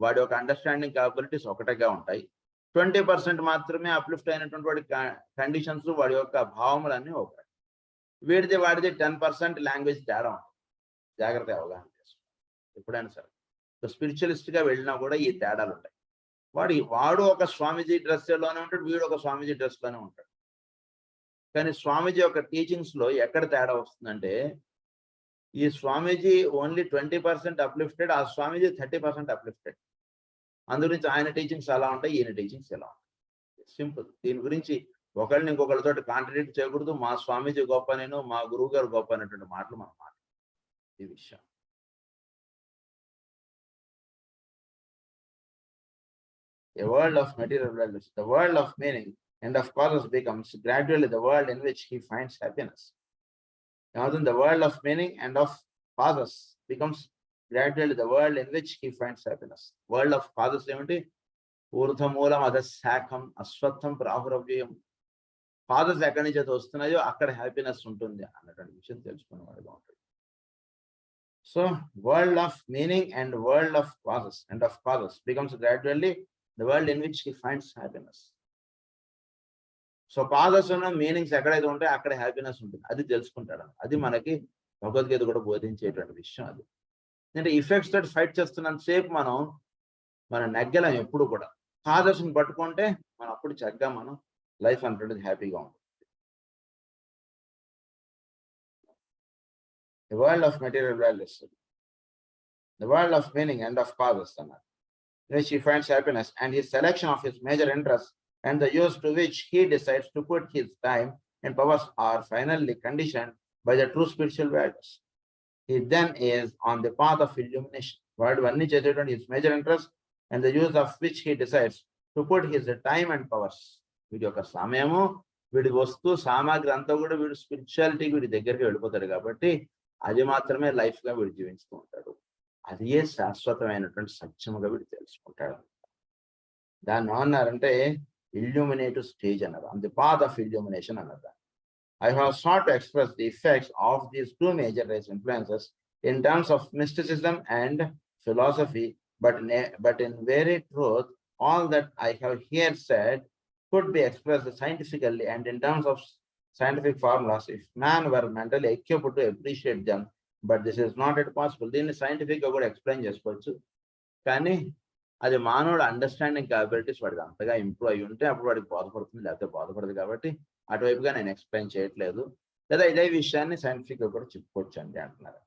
వాడి యొక్క అండర్స్టాండింగ్ క్యాపబిలిటీస్ ఒకటిగా ఉంటాయి. 20% మాత్రమే అప్లిఫ్ట్ అయినటువంటి వాడి కండిషన్స్, వాడి యొక్క భావములన్నీ ఒకటి. వాడిది 10% లాంగ్వేజ్ తేడా ఉంటుంది. జాగ్రత్త అవగాహన చేసుకోండి ఎప్పుడైనా సరే. స్పిరిచువలిస్ట్ గా వెళ్ళినా కూడా ఈ తేడాలు ఉంటాయి. వాడు ఒక స్వామీజీ డ్రెస్ లోనే ఉంటాడు, వీడు ఒక స్వామీజీ డ్రెస్ లోనే ఉంటాడు. కానీ స్వామీజీ యొక్క టీచింగ్స్ లో ఎక్కడ తేడా వస్తుందంటే, ఈ స్వామీజీ ఓన్లీ 20% అప్లిఫ్టెడ్, ఆ స్వామీజీ 30% అప్లిఫ్టెడ్. అందుగురించి ఆయన టీచింగ్స్ ఎలా ఉంటాయి, ఈయన టీచింగ్స్ ఎలా ఉంటాయి. సింపుల్. దీని గురించి ఒకళ్ళని ఇంకొకరితో కాంట్రడిక్ట్ చేయకూడదు. మా స్వామీజీ గొప్ప, నేను మా గురువు గారు గొప్ప అనేటువంటి మాటలు మనం మాట్లాడాలి ఈ విషయం. A world of material values, the world of meaning and of causes becomes gradually the world in which he finds happiness. Now then, the world of meaning and of causes becomes gradually the world in which he finds happiness. World of causes ఏమిటి, ఊర్ధమూలం అధశాఖం అశ్వత్థం ప్రాహురవ్యయం. Causes ఎక్కడి నుంచి అయితే వస్తున్నాయో అక్కడ happiness ఉంటుంది అన్నటువంటి విషయం తెలుసుకునే వాడుగా ఉంటుంది. So world of meaning and world of causes and of causes becomes gradually the world in which he finds happiness. So causes ఉన్న మీనింగ్స్ ఎక్కడైతే ఉంటాయో అక్కడ హ్యాపీనెస్ ఉంటుంది. అది తెలుసుకుంటాడు. అది మనకి భగవద్గీత కూడా బోధించేటువంటి విషయం. అది అంటే ఇఫెక్ట్స్ తోటి ఫైట్ చేస్తున్నంత సేపు మనం నెగ్గలేం ఎప్పుడు కూడా. కాజెస్ని పట్టుకుంటే మనం అప్పుడు చక్కగా మనం లైఫ్ అంటుండేది హ్యాపీగా ఉంటుంది. The world of material values, the world of meaning and of causes, in which he finds happiness, and his selection of his major interests and the use to which he decides to put his time and powers are finally conditioned by the true spiritual values. He then is on the path of illumination. His major interests and the use of which he decides to put his time and powers. వీడి యొక్క సమయము, వీడి వస్తు సామాగ్రి అంతా కూడా వీడు స్పిరిచువాలిటీకి వీడి దగ్గరికి వెళ్ళిపోతాడు. కాబట్టి అది మాత్రమే లైఫ్ గా వీడు జీవిస్తూ ఉంటాడు. అదే శాశ్వతమైనటువంటి సత్యముగా వీడు తెలుసుకుంటాడు. దాన్ని అన్నారంటే ఇల్యూమినేటివ్ స్టేజ్ అన్నారు. On the path of illumination అన్నారు. I have sought to express the effects of these two major race influences in terms of mysticism and philosophy, but in very truth, all that I have here said could be expressed scientifically and in terms of scientific formulas if man were mentally equipped to appreciate them. But this is not yet possible. దీన్ని scientific గా కూడా explain చేసుకోవచ్చు, కానీ అది మానవుడు understanding capabilities వాడికి అంతగా improve అయ్యి ఉంటే అప్పుడు వాడికి బోధపడుతుంది, లేకపోతే బోధపడదు. కాబట్టి అటువైపుగా నేను ఎక్స్ప్లెయిన్ చేయట్లేదు, లేదా ఇదే విషయాన్ని సైంటిఫిక్ గా కూడా చెప్పుకోవచ్చు అండి అంటున్నారు.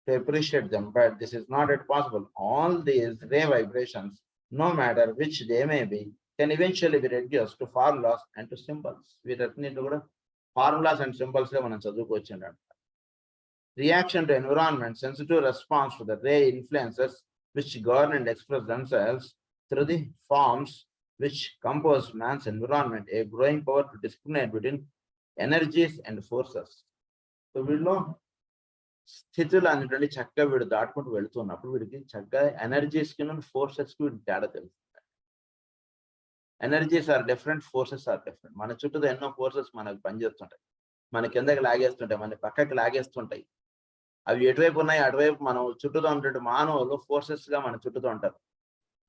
To appreciate them, but this is not yet possible. All these ray vibrations, no matter which they may be, can eventually be reduced to formulas and to symbols. వీటన్నిటిని కూడా ఫార్ములాస్ అండ్ సింబల్స్ గా మనం చదువుకోవచ్చు అంట. Reaction to environment, sensitive response to the ray influences which govern and express themselves through the forms which compose man's environment, a growing power to discriminate between energies and forces. So వీళ్ళు స్థితులు అనేటువంటి చక్కగా వీడు దాటుకుంటూ వెళుతున్నప్పుడు వీడికి చక్కగా energies కి ఫోర్సెస్ కి వీడికి తేడా తెలుస్తుంది. Energies are different, forces are different. మన చుట్టూ ఎన్నో ఫోర్సెస్ మనకు పనిచేస్తుంటాయి, మన కిందకి లాగేస్తుంటాయి, మన పక్కకి లాగేస్తుంటాయి. అవి ఎటువైపు ఉన్నాయి అటువైపు మనం చుట్టూతో ఉన్నటువంటి మానవులు ఫోర్సెస్ గా మన చుట్టూతో ఉంటారు.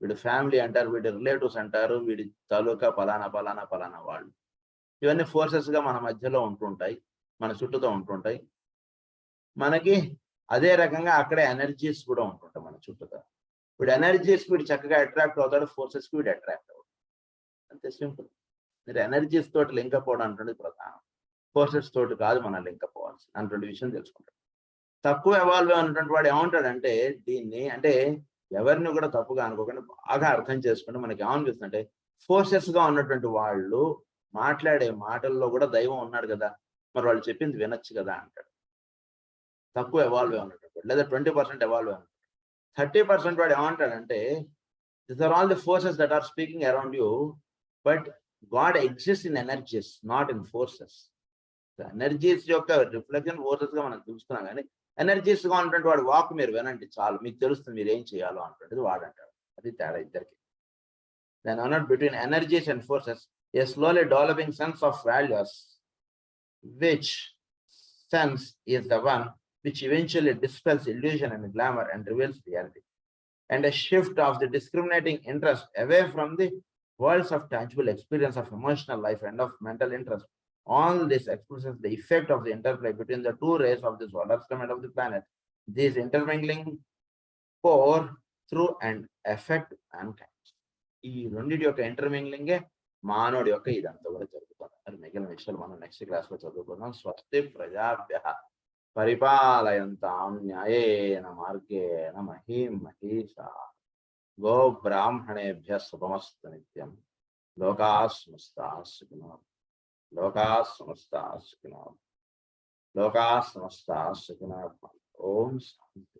వీడు ఫ్యామిలీ అంటారు, వీడి రిలేటివ్స్ అంటారు, వీడి తాలూకా పలానా పలానా పలానా వాళ్ళు. ఇవన్నీ ఫోర్సెస్ గా మన మధ్యలో ఉంటుంటాయి, మన చుట్టూతో ఉంటుంటాయి. మనకి అదే రకంగా అక్కడే ఎనర్జీస్ కూడా ఉంటుంటాయి మన చుట్టూతో. వీడు ఎనర్జీస్ వీడు చక్కగా అట్రాక్ట్ అవుతాడు, ఫోర్సెస్ కి వీడు అట్రాక్ట్ అవుతాడు. అంతే సింపుల్. మీరు ఎనర్జీస్ తోటి లింక్ అవ్వడం అంటే ప్రధానం, ఫోర్సెస్ తోటి కాదు మనం లింక్ అవ్వాల్సి అన్నటువంటి విషయం తెలుసుకుంటాడు. తక్కువ ఎవాల్వ్ అయినటువంటి వాడు ఏమంటాడంటే దీన్ని, అంటే ఎవరిని కూడా తప్పుగా అనుకోకుండా బాగా అర్థం చేసుకుంటే మనకి ఏమనిపిస్తుంది అంటే ఫోర్సెస్ గా ఉన్నటువంటి వాళ్ళు మాట్లాడే మాటల్లో కూడా దైవం ఉన్నాడు కదా, మరి వాళ్ళు చెప్పింది వినొచ్చు కదా అంటాడు. తక్కువ ఎవాల్వ్ ఉన్నటువంటి వాడు, లేదా 20% ఎవాల్వ్ అయినటువంటి 30% వాడు ఏమంటాడంటే these are all the forces that are speaking around you, but God exist in energies, not in forces. Energies యొక్క రిఫ్లెక్షన్ ఫోర్సెస్ గా మనం చూస్తున్నాం, కానీ ఎనర్జీస్ గా ఉన్నటువంటి వాడు వాక్ మీరు వినండి చాలు, మీకు తెలుస్తుంది మీరు ఏం చేయాలో అంటుండేది వాడు అంటాడు. అది తేడా ఇద్దరికి. దెన్ అన్నట్ between energies and forces a slowly developing sense of values, which sense is the one which eventually dispels illusion and glamour and reveals reality, and a shift of the discriminating interest away from the worlds of tangible experience of emotional life and of mental interest. All this expresses the effect of the interplay between the two rays of the solar system and of the planet. These intermingling pour through and affect mankind. ఈ రెండింటి యొక్క ఇంటర్మింగ్లింగే మానవుడి యొక్క ఇదంతా కూడా జరుగుతుంది. అది మిగిలిన విషయాలు మనం నెక్స్ట్ క్లాస్ లో చదువుకుందాం. స్వస్తి ప్రజాభ్యః పరిపాలయంతాం న్యాయేన మార్గేణ మహీం మహీషాః. గో బ్రాహ్మణేభ్యః శుభమస్తు నిత్యం. లోకాః సమస్తాః సుఖినో లోకాః సమస్తాః సుఖినో లోకాః సమస్తాః సుఖినో. ఓం శాంతి.